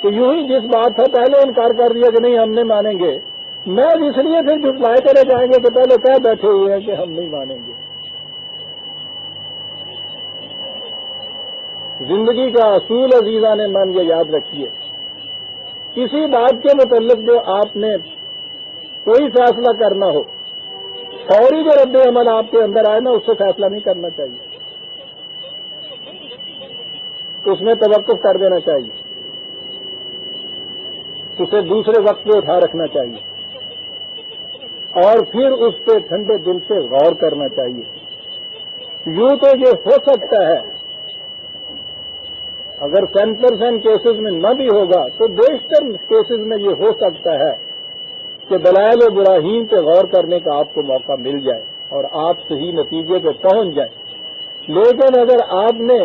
کہ یوں ہی جس بات تھا پہلے انکار کر دیا کہ نہیں ہم نہیں مانیں گے، میں اس لیے پھر جھٹلائے کرے جائیں گے کہ پہلے کہہ بیٹھے ہوئے ہیں کہ ہم نہیں مانیں گے۔ زندگی کا اصول عزیزان من یہ یاد رکھیے، کسی بات کے متعلق جو آپ نے کوئی فیصلہ کرنا ہو، فوری جو رد عمل آپ کے اندر آئے نا، اس سے فیصلہ نہیں کرنا چاہیے، اس میں توقف کر دینا چاہیے، اسے دوسرے وقت پہ اٹھا رکھنا چاہیے، اور پھر اس پہ ٹھنڈے دل سے غور کرنا چاہیے۔ یوں تو یہ ہو سکتا ہے، اگر 10% کیسز میں نہ بھی ہوگا تو بیشتر کیسز میں یہ ہو سکتا ہے کہ دلائل و براہین پہ غور کرنے کا آپ کو موقع مل جائے اور آپ صحیح نتیجے پہ پہنچ جائیں۔ لیکن اگر آپ نے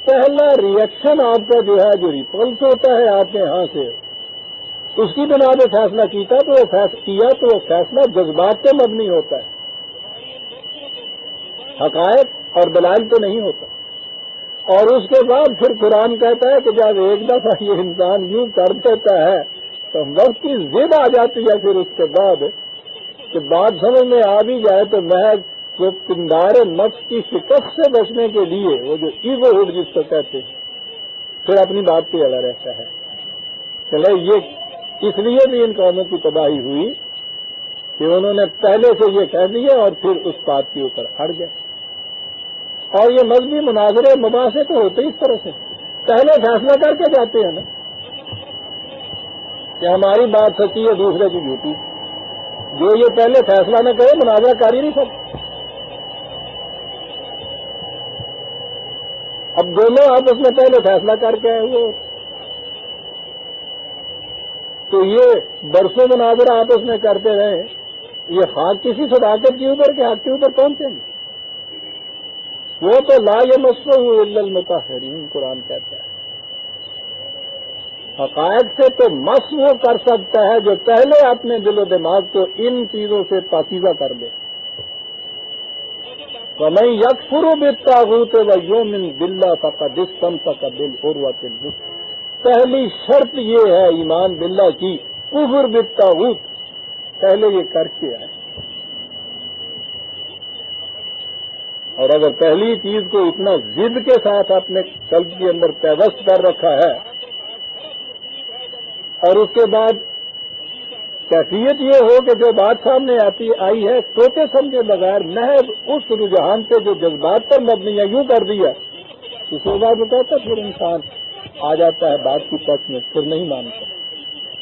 پہلا ریئیکشن آپ کا جو ہے، جو ریپلس ہوتا ہے آپ کے یہاں سے، اس کی بنا پہ فیصلہ کیا تو وہ فیصلہ جذبات پہ مبنی ہوتا ہے، حقائق اور دلائل پہ نہیں ہوتا۔ اور اس کے بعد پھر قرآن کہتا ہے کہ جب ایک دفعہ یہ انسان یوں کر دیتا ہے تو وقت کی ضد آ جاتی ہے، پھر اس کے بعد کہ بات سمجھ میں آ بھی جائے تو محض جو پندار نفس کی شکست سے بچنے کے لیے، وہ جو ایگو ہوڈ جس کو کہتے ہیں، پھر اپنی بات پہ اڑا رہتا ہے۔ چلے یہ اس لیے بھی ان قوموں کی تباہی ہوئی کہ انہوں نے پہلے سے یہ کہہ دیا اور پھر اس بات کے اوپر اڑ گئے۔ اور یہ مذہبی مناظرے مباحثے تو ہوتے اس طرح سے، پہلے فیصلہ کر کے جاتے ہیں نا کہ ہماری بات سچی ہے، دوسرے کی جھوٹی۔ جو یہ پہلے فیصلہ نہ کرے مناظرہ کر ہی نہیں سکتے۔ اب دونوں آپس میں پہلے فیصلہ کر کے آئے ہوئے، تو یہ برسوں مناظرہ آپس میں کرتے رہے، یہ خاک کسی صداقت کے اوپر کے حق کے اوپر پہنچیں گے؟ وہ تو لا یمسہ الا المطہرین قرآن کہتا ہے۔ حقائق سے تو مس وہ کر سکتا ہے جو پہلے اپنے دل و دماغ کو ان چیزوں سے پاکیزہ کر دے۔ وَمَن يَكْفُرُ بِالطَّاغُوتِ وَيُؤْمِن بِاللَّهِ فَقَدِ اسْتَمْسَكَ بِالْعُرْوَةِ الْوُثْقَىٰ۔ پہلی شرط یہ ہے ایمان باللہ کی، کفر بالطاغوت، پہلے یہ کر کے آئے۔ اور اگر پہلی چیز کو اتنا ضد کے ساتھ اپنے قلب کے اندر پیوست کر رکھا ہے، اور اس کے بعد کیفیت یہ ہو کہ جو بات سامنے آئی ہے سوچے سمجھے بغیر محض اس رجحان سے جو جذبات پر مبنی ہے یوں کر دیا، اس کے بعد وہ کہتا ہے پھر انسان آ جاتا ہے بات کی ٹچ میں، پھر نہیں مانتا۔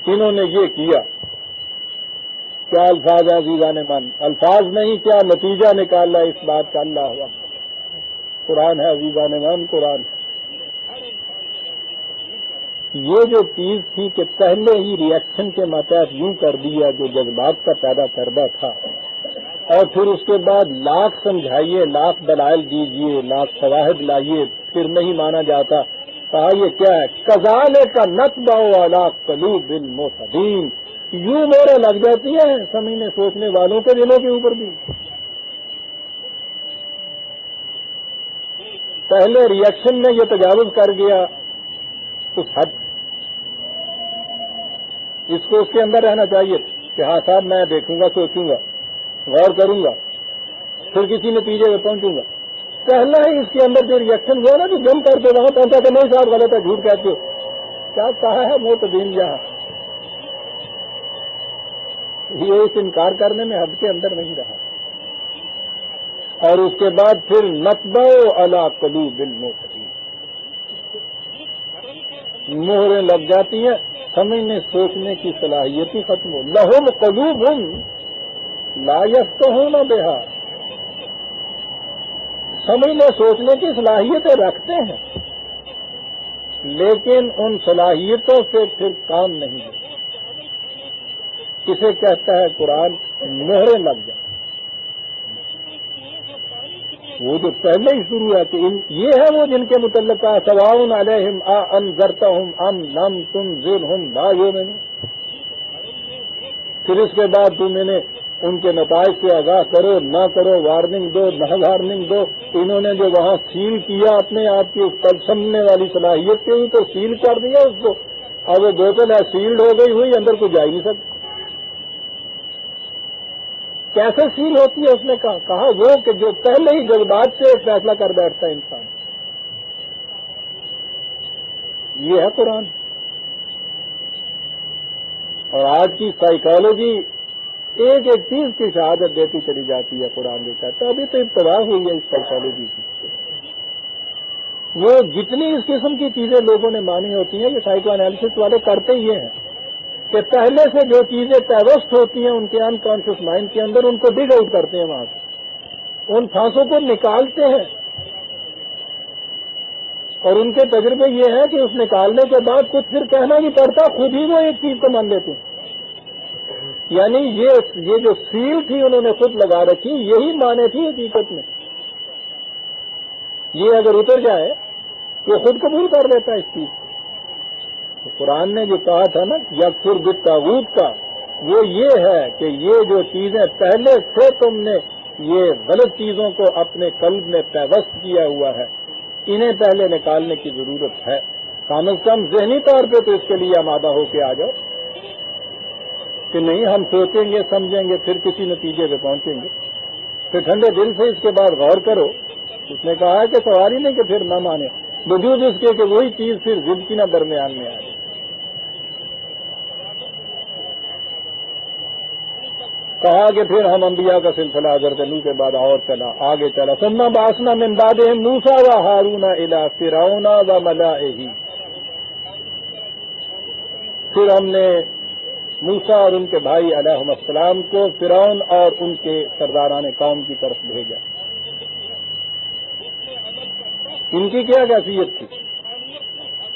انہوں نے یہ کیا، کیا الفاظ عزیزان من، الفاظ نہیں کیا نتیجہ نکالا اس بات کا، اللہ ہوا قرآن ہے عزیزان من، قرآن ہے۔ یہ جو چیز تھی کہ پہلے ہی ریئیکشن کے ماتحت یوں کر دیا جو جذبات کا پیدا کردہ تھا، اور پھر اس کے بعد لاکھ سمجھائیے، لاکھ دلائل دیجیے، لاکھ شواہد لائیے، پھر نہیں مانا جاتا۔ کہا یہ کیا ہے، کذالک نطبع علی قلوب المعتدین، یوں مورے لگ جاتی ہیں سمجھنے سوچنے والوں کے دلوں کے اوپر بھی۔ پہلے ریئیکشن میں یہ تجاوز کر گیا اس حد، اس کو اس کے اندر رہنا چاہیے کہ ہاں صاحب میں دیکھوں گا، سوچوں گا، غور کروں گا، پھر کسی نتیجے میں پہنچوں گا۔ پہلا ہی اس کے اندر جو ریئیکشن ہوا نا، جو جم کر کے وہاں پہنچا کہ نہیں صاحب غلط ہے، جھوٹ کہتے ہو، کیا کہا ہے معتدین یہاں، یہ اس انکار کرنے میں حد کے اندر نہیں رہا۔ اور اس کے بعد پھر نطبع علی قلوب المعتدین، مہریں لگ جاتی ہیں، سمجھنے سوچنے کی صلاحیت ہی ختم ہو۔ لہم قلوب لا یفقہون بہا، سمجھنے سوچنے کی صلاحیتیں رکھتے ہیں لیکن ان صلاحیتوں سے پھر کام نہیں ہے۔ کسے کہتا ہے قرآن مہریں لگ جائیں؟ وہ جو پہلے ہی شروع ہے کہ یہ ہے وہ جن کے متعلق سواء علیہم انذرتہم ام لم تنذرہم لا یؤمنون۔ پھر اس کے بعد تم انہیں ان کے نتائج سے آگاہ کرو نہ کرو، وارننگ دو نہ وارننگ دو۔ انہوں نے جو وہاں سیل کیا اپنے آپ کی کل سمجھنے والی صلاحیت کے ہی تو سیل کر دیا اس کو، اب وہ بوتل ہے سیلڈ ہو گئی ہوئی، اندر کو جا ہی نہیں سکتی۔ کیسے سیل ہوتی ہے اس نے کہا وہ کہ جو پہلے ہی جذبات سے فیصلہ کر بیٹھتا ہے انسان۔ یہ ہے قرآن۔ اور آج کی سائیکالوجی ایک ایک چیز کی شہادت دیتی چلی جاتی ہے قرآن جو کہتا ہے۔ ابھی تو ابتدا ہوئی ہے اس سائیکالوجی کی۔ وہ جتنی اس قسم کی چیزیں لوگوں نے مانی ہوتی ہیں، یہ سائیکو انالیسس والے کرتے یہ ہیں کہ پہلے سے جو چیزیں پیوست ہوتی ہیں ان کے انکانشیس مائنڈ کے اندر، ان کو ڈگ آؤٹ کرتے ہیں، وہاں سے ان پھانسوں کو نکالتے ہیں، اور ان کے تجربے یہ ہیں کہ اس نکالنے کے بعد کچھ پھر کہنا نہیں پڑتا، خود ہی وہ ایک چیز کو مان لیتے ہیں۔ یعنی یہ جو سیل تھی انہوں نے خود لگا رکھی، یہی مانے تھی حقیقت میں۔ یہ اگر اتر جائے تو خود قبول کر لیتا ہے اس چیز کو۔ تو قرآن نے جو کہا تھا نا یکفر بالطاغوت کا، وہ یہ ہے کہ یہ جو چیزیں پہلے سے تم نے یہ غلط چیزوں کو اپنے قلب میں پیوست کیا ہوا ہے، انہیں پہلے نکالنے کی ضرورت ہے۔ کم از کم ذہنی طور پہ تو اس کے لیے آمادہ ہو کے آ جاؤ کہ نہیں ہم سوچیں گے سمجھیں گے پھر کسی نتیجے پہ پہنچیں گے، پھر ٹھنڈے دل سے اس کے بعد غور کرو۔ اس نے کہا ہے کہ سوال ہی نہیں کہ پھر نہ مانے، وجود اس کے کہ وہی چیز پھر ضد کی نہ درمیان میں آ جائے۔ کہا کہ پھر ہم انبیاء کا سلسلہ حضرت نوح کے بعد اور چلا آگے چلا، ثم بعثنا من بعدهم موسیٰ وہارون الی فرعون وملئہ، پھر ہم نے موسیٰ اور ان کے بھائی علیہم السلام کو فرعون اور ان کے سرداران قوم کی طرف بھیجا۔ ان کی کیا کیفیت تھی؟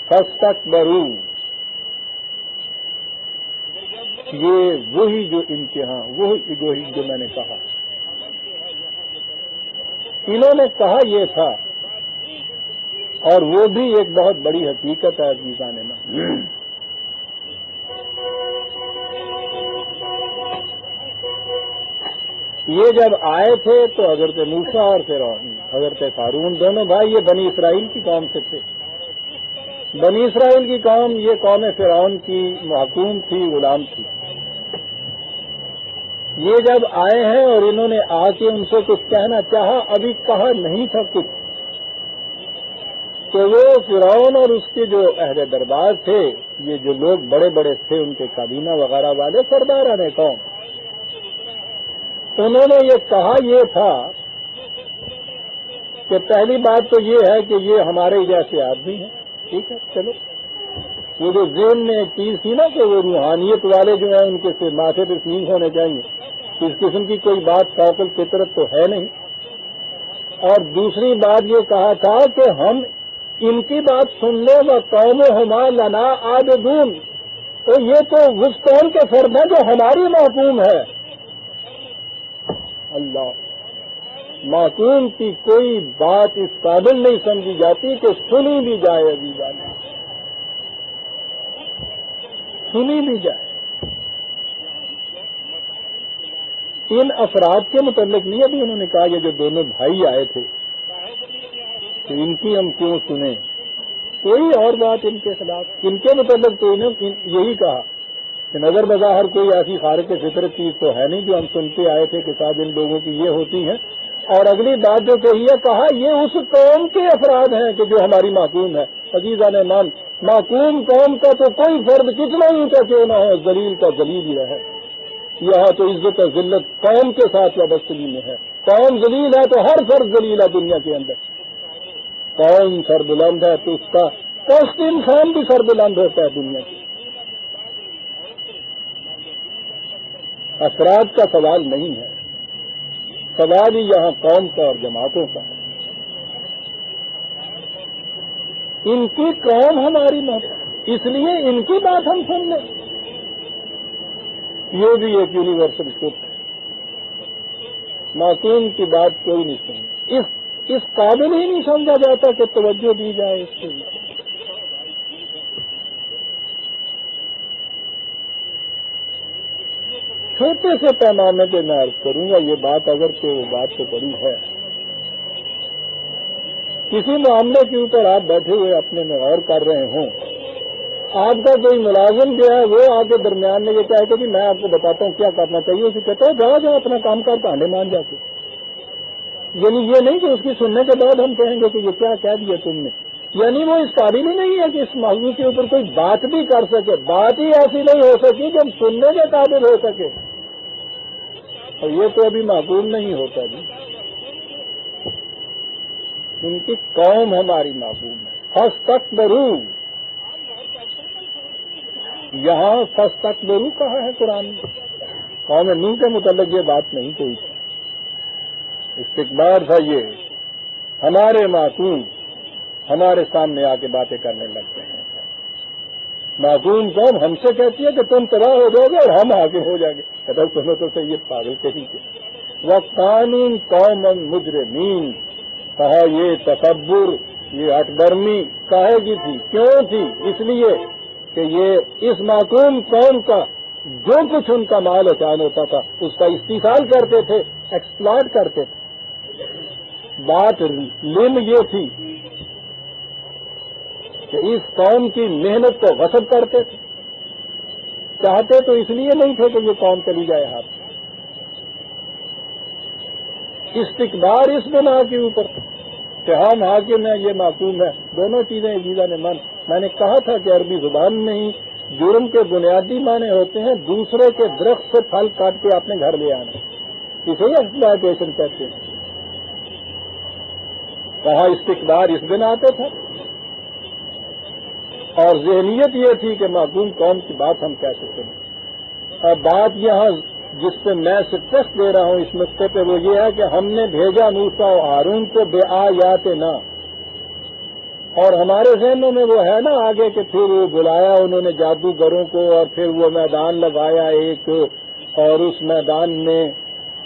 فاستکبروا، یہ وہی جو امتحان، وہی جو میں نے کہا، انہوں نے کہا یہ تھا، اور وہ بھی ایک بہت بڑی حقیقت ہے عزیزان میں۔ یہ جب آئے تھے تو حضرت موسیٰ اور فرعون، حضرت ہارون دونوں بھائی یہ بنی اسرائیل کی قوم سے تھے۔ بنی اسرائیل کی قوم یہ قوم فرعون کی محکوم تھی، غلام تھی۔ یہ جب آئے ہیں اور انہوں نے آ کے ان سے کچھ کہنا چاہا، ابھی کہا نہیں تھا کچھ، تو وہ فرعون اور اس کے جو اہل دربار تھے، یہ جو لوگ بڑے بڑے تھے ان کے کابینہ وغیرہ والے سرداران قوم، انہوں نے یہ کہا یہ تھا کہ پہلی بات تو یہ ہے کہ یہ ہمارے جیسے آدمی ہیں، ٹھیک ہے چلو۔ وہ جو ذہن میں ایک چیز تھی نا کہ وہ روحانیت والے جو ہیں ان کے ماتھے پہ سینگ ہونے چاہیے، اس قسم کی کوئی بات فوق الفطرت تو ہے نہیں۔ اور دوسری بات یہ کہا تھا کہ ہم ان کی بات سن لیں، وہ قومہما لنا عابدون، تو یہ تو اس قوم کے فرد ہے جو ہماری محکوم ہے۔ اللہ، محکوم کی کوئی بات اس قابل نہیں سمجھی جاتی کہ سنی بھی جائے، عزیزان سنی بھی جائے۔ ان افراد کے متعلق نہیں ابھی انہوں نے کہا یہ جو دونوں بھائی آئے تھے، کہ ان کی ہم کیوں سنیں. کوئی اور بات ان کے خلاف. ان کے متعلق تو انہوں یہی کہا کہ نظر بظاہر کوئی ایسی خارق فطرت چیز تو ہے نہیں جو ہم سنتے آئے تھے کہ صاحب ان لوگوں کی یہ ہوتی ہیں. اور اگلی بات جو کہی ہے, کہا یہ اس قوم کے افراد ہیں کہ جو ہماری معصوم ہے. عزیزان ایمان, معصوم قوم کا تو کوئی فرد کتنا اونچا کیوں نہ ہو, ذلیل کا ذلیل ہی رہے. یہاں تو عزت و ذلت قوم کے ساتھ وابستگی میں ہے. قوم ذلیل ہے تو ہر فرد ذلیل ہے دنیا کے اندر. قوم سربلند ہے تو اس کا پست انسان بھی سربلند ہوتا ہے دنیا کی. افراد کا سوال نہیں ہے, سوال ہی یہاں قوم کا اور جماعتوں کا. ان کی قوم ہماری محبت, اس لیے ان کی بات ہم سن لیں. یہ بھی ایک یونیورسل ٹروتھ ہے. معصوم کی بات کوئی نہیں سنی. اس قابل ہی نہیں سمجھا جاتا کہ توجہ دی جائے اس کے لیے. چھوٹے سے پیمانے پہ میں عرض کروں گا یہ بات, اگر کہ وہ بات تو بڑی ہے. کسی معاملے کے اوپر آپ بیٹھے ہوئے اپنے میں غور کر رہے ہوں, آپ کا کوئی ملازم جو ہے وہ آ کے درمیان میں یہ کہے کہ میں آپ کو بتاتا ہوں کیا کرنا چاہیے, اسے کہتا ہے جاؤ اپنا کام کر کہانے مان جا کے. یعنی یہ نہیں کہ اس کی سننے کے بعد ہم کہیں گے کہ یہ کیا کہہ دیا تم نے. یعنی وہ اس قابل ہی نہیں ہے کہ اس موضوع کے اوپر کوئی بات بھی کر سکے. بات ہی ایسی نہیں ہو سکی جب سننے کے قابل ہو سکے. اور یہ تو ابھی معقول نہیں ہوتا جی. ان کی قوم ہماری معقول ہے. فاستکبروا, یہاں فاستکبروا کہا ہے قرآن میں. قوم نوح کے متعلق یہ بات نہیں کوئی تھی. استکبار تھا یہ, ہمارے معصوم ہمارے سامنے آ کے باتیں کرنے لگتے ہیں. معصوم قوم ہم سے کہتی ہے کہ تم تباہ ہو جاؤ گے اور ہم آگے ہو جائیں گے. کدھر سنو تو صحیح, یہ پاگل کہیں گے. وَقَانُونَ قَوْمًا مُجْرِمِينَ, کہا یہ تکبر, یہ ہٹ درمی کاہے کی تھی, کیوں تھی؟ اس لیے کہ یہ اس معصوم قوم کا جو کچھ ان کا مال اچان ہوتا تھا اس کا استحصال کرتے تھے, ایکسپلائٹ کرتے تھے. بات لم یہ تھی کہ اس قوم کی محنت کو غصب کرتے تھے. چاہتے تو اس لیے نہیں تھے کہ یہ قوم چلی جائے ہاتھ. استکبار اس بنا کے اوپر کہ ہم حاکم ہیں, یہ معصوم ہے. دونوں چیزیں عزیزہ نے من, میں نے کہا تھا کہ عربی زبان میں ہی جرم کے بنیادی معنی ہوتے ہیں دوسرے کے درخت سے پھل کاٹ کے اپنے گھر لے آنا. اسے ایکسپلائٹیشن کہتے ہیں. کہاں استکبار اس بنا پہ تھا, اور ذہنیت یہ تھی کہ معصوم قوم کی بات ہم کیسے سنیں. اور بات یہاں جس پہ میں سٹریس دے رہا ہوں اس نقطے پہ وہ یہ ہے کہ ہم نے بھیجا موسیٰ و ہارون کو بے آیات نا, اور ہمارے ذہنوں میں وہ ہے نا آگے کہ پھر وہ بلایا انہوں نے جادوگروں کو, اور پھر وہ میدان لگایا ایک, اور اس میدان میں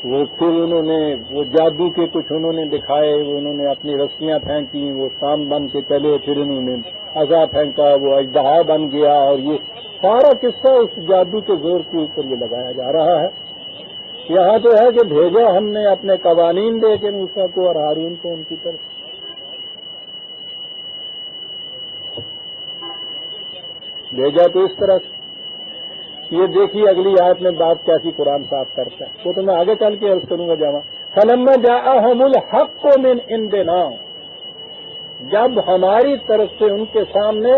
وہ پھر انہوں نے وہ جادو کے کچھ انہوں نے دکھائے, انہوں نے اپنی رسیاں پھینکی, وہ شام بن کے چلے, پھر انہوں نے عصا پھینکا, وہ اژدہا بن گیا, اور یہ سارا قصہ اس جادو کے زور کے اوپر یہ لگایا جا رہا ہے. یہاں تو ہے کہ بھیجا ہم نے اپنے قوانین دے کے موسیٰ کو اور ہارون کو ان کی طرف. بھیجا تو اس طرح سے. یہ دیکھیے اگلی آیت میں بات کیسی قرآن صاف کرتا ہے, وہ تو میں آگے چل کے عرض کروں گا. جاوا فَلَمَّا جَاءَهُمُ الْحَقُّ مِنْ عِنْدِنَا, جب ہماری طرف سے ان کے سامنے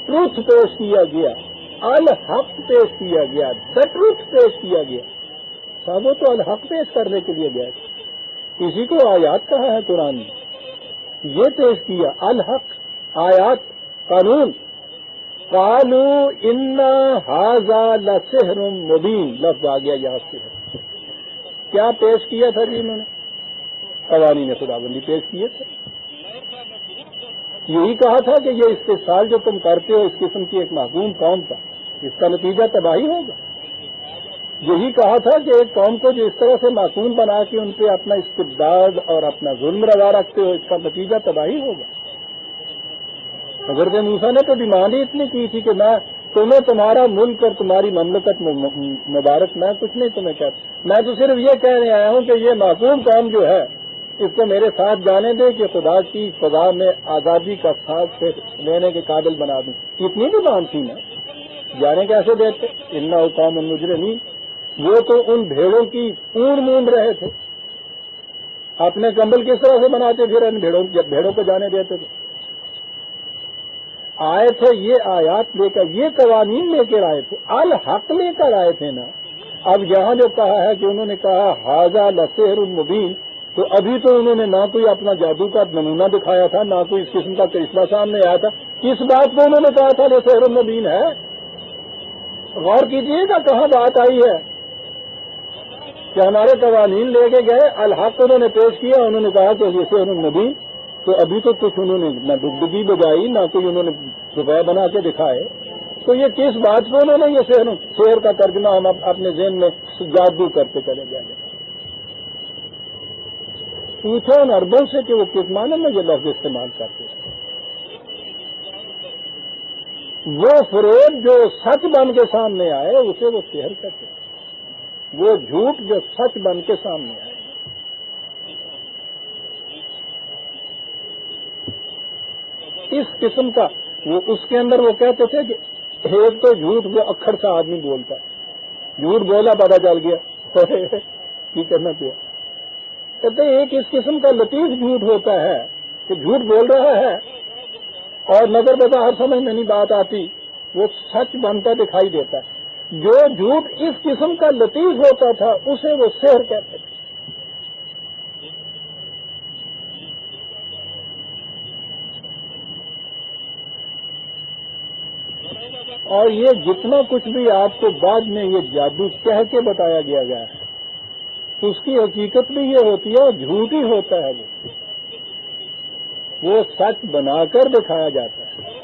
ٹروتھ پیش کیا گیا, الحق پیش کیا گیا, دا ٹروتھ پیش کیا گیا. وہ تو الحق پیش کرنے کے لیے گئے, اسی کو آیات کہا ہے قرآن نے. یہ پیش کیا الحق, آیات, قانون. قالوا انا ھذا لسحر مبین, لفظ آ گیا یہاں سے. کیا پیش کیا تھا جی انہوں نے؟ قوانین خداوندی پیش کیے تھے. یہی کہا تھا کہ یہ استحصال جو تم کرتے ہو اس قسم کی ایک معصوم قوم کا, اس کا نتیجہ تباہی ہوگا. یہی کہا تھا کہ ایک قوم کو جو اس طرح سے معصوم بنا کے ان پہ اپنا استبداد اور اپنا ظلم روا رکھتے ہو, اس کا نتیجہ تباہی ہوگا. حضرت موسیٰ نے تو ڈیمانڈ ہی اتنی کی تھی کہ میں تمہیں تمہارا ملک اور تمہاری مملکت مبارک, میں کچھ نہیں تمہیں کہتا, میں تو صرف یہ کہنے آیا ہوں کہ یہ معصوم قوم جو ہے اس کو میرے ساتھ جانے دے کہ خدا کی فضا میں آزادی کا ساتھ لینے کے قابل بنا دوں. اتنی بھی مان تھی نا, جانے کیسے دیتے؟ انہا قوم مجرمین. وہ تو ان بھیڑوں کی اون مونڈ رہے تھے, اپنے کمبل کس طرح سے بناتے پھر ان بھیڑوں کو جانے دیتے تھے. آئے تھے یہ آیات لے کر, یہ قوانین لے کر آئے تھے, الحق لے کر آئے تھے نا. اب یہاں جو کہا ہے کہ انہوں نے کہا ھذا لسحر مبین, تو ابھی تو انہوں نے نہ کوئی اپنا جادو کا نمونہ دکھایا تھا, نہ کوئی اس قسم کا کرشمہ سامنے آیا تھا. کس بات کو انہوں نے کہا تھا لسحر مبین ہے؟ غور کیجیے گا کہاں بات آئی ہے کہ ہمارے قوانین لے کے گئے, الحق انہوں نے پیش کیا, انہوں نے کہا کہ یہ سحر مبین. تو ابھی تو کچھ انہوں نے نہ ڈگڈگی بجائی, نہ کوئی انہوں نے روپے بنا کے دکھائے. تو یہ کس بات کو انہوں نے یہ شعر کا ترجمہ ہم اپنے ذہن میں جادو کرتے چلے جائیں گے. پوچھو ان عربوں سے کہ وہ کس معنی میں یہ لفظ استعمال کرتے ہیں. وہ فریب جو سچ بن کے سامنے آئے اسے وہ سحر کہتے ہیں, وہ جھوٹ جو سچ بن کے سامنے آئے. اس قسم کا وہ اس کے اندر وہ کہتے تھے کہ ایک تو جھوٹ وہ اکھڑ سا آدمی بولتا ہے, جھوٹ بولا پتا چل گیا کی کرنا پڑا. کہتے ایک اس قسم کا لطیف جھوٹ ہوتا ہے کہ جھوٹ بول رہا ہے اور نظر بظاہر سمجھ میں نہیں بات آتی, وہ سچ بنتا دکھائی دیتا ہے. جو جھوٹ اس قسم کا لطیف ہوتا تھا اسے وہ سحر کہتے تھے. اور یہ جتنا کچھ بھی آپ کو بعد میں یہ جادو کہہ کے بتایا گیا ہے اس کی حقیقت بھی یہ ہوتی ہے, اور جھوٹ ہی ہوتا ہے. وہ سچ بنا کر دکھایا جاتا ہے.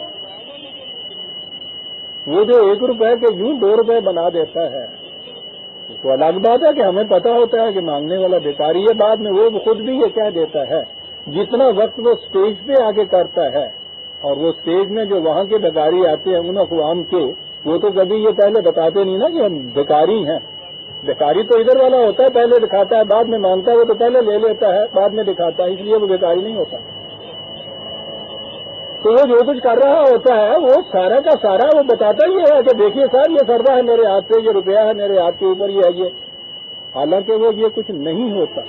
وہ جو 1 روپے کے یوں 2 روپے بنا دیتا ہے تو الگ بات ہے کہ ہمیں پتا ہوتا ہے کہ مانگنے والا بیکاری ہے. بعد میں وہ خود بھی یہ کہہ دیتا ہے. جتنا وقت وہ اسٹیج پہ آگے کرتا ہے, اور وہ اسٹیج میں جو وہاں کے بھکاری آتے ہیں ان اقوام کے, وہ تو کبھی یہ پہلے بتاتے نہیں نا کہ ہم بھکاری ہیں. بھکاری تو ادھر والا ہوتا ہے, پہلے دکھاتا ہے بعد میں مانگتا ہے. وہ تو پہلے لے لیتا ہے بعد میں دکھاتا ہے, اس لیے وہ بھکاری نہیں ہوتا. تو وہ جو کچھ کر رہا ہوتا ہے وہ سارا کا سارا وہ بتاتا ہی ہے کہ دیکھیے صاحب یہ سردا ہے میرے ہاتھ سے, یہ روپیہ ہے میرے ہاتھ کے اوپر, یہ ہے یہ. حالانکہ وہ یہ کچھ نہیں ہوتا.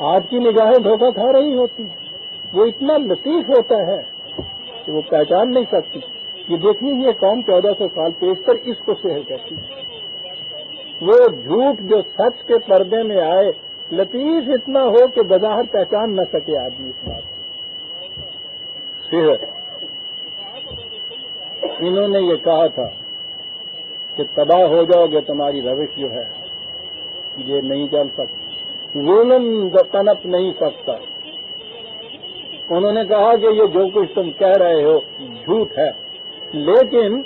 آپ کی نگاہیں دھوکہ کھا رہی ہوتی ہیں. وہ اتنا لطیف ہوتا ہے کہ وہ پہچان نہیں سکتی. یہ دیکھیے یہ قوم 1400 سال پیشتر اس کو سحر کہتی ہے. وہ جھوٹ جو سچ کے پردے میں آئے, لطیف اتنا ہو کہ بظاہر پہچان نہ سکے آدمی اس بات. سحر انہوں نے یہ کہا تھا کہ تباہ ہو جاؤ گے, تمہاری روش جو ہے یہ نہیں چل سکتی, ظلم تنپ نہیں سکتا. انہوں نے کہا کہ یہ جو کچھ تم کہہ رہے ہو جھوٹ ہے, لیکن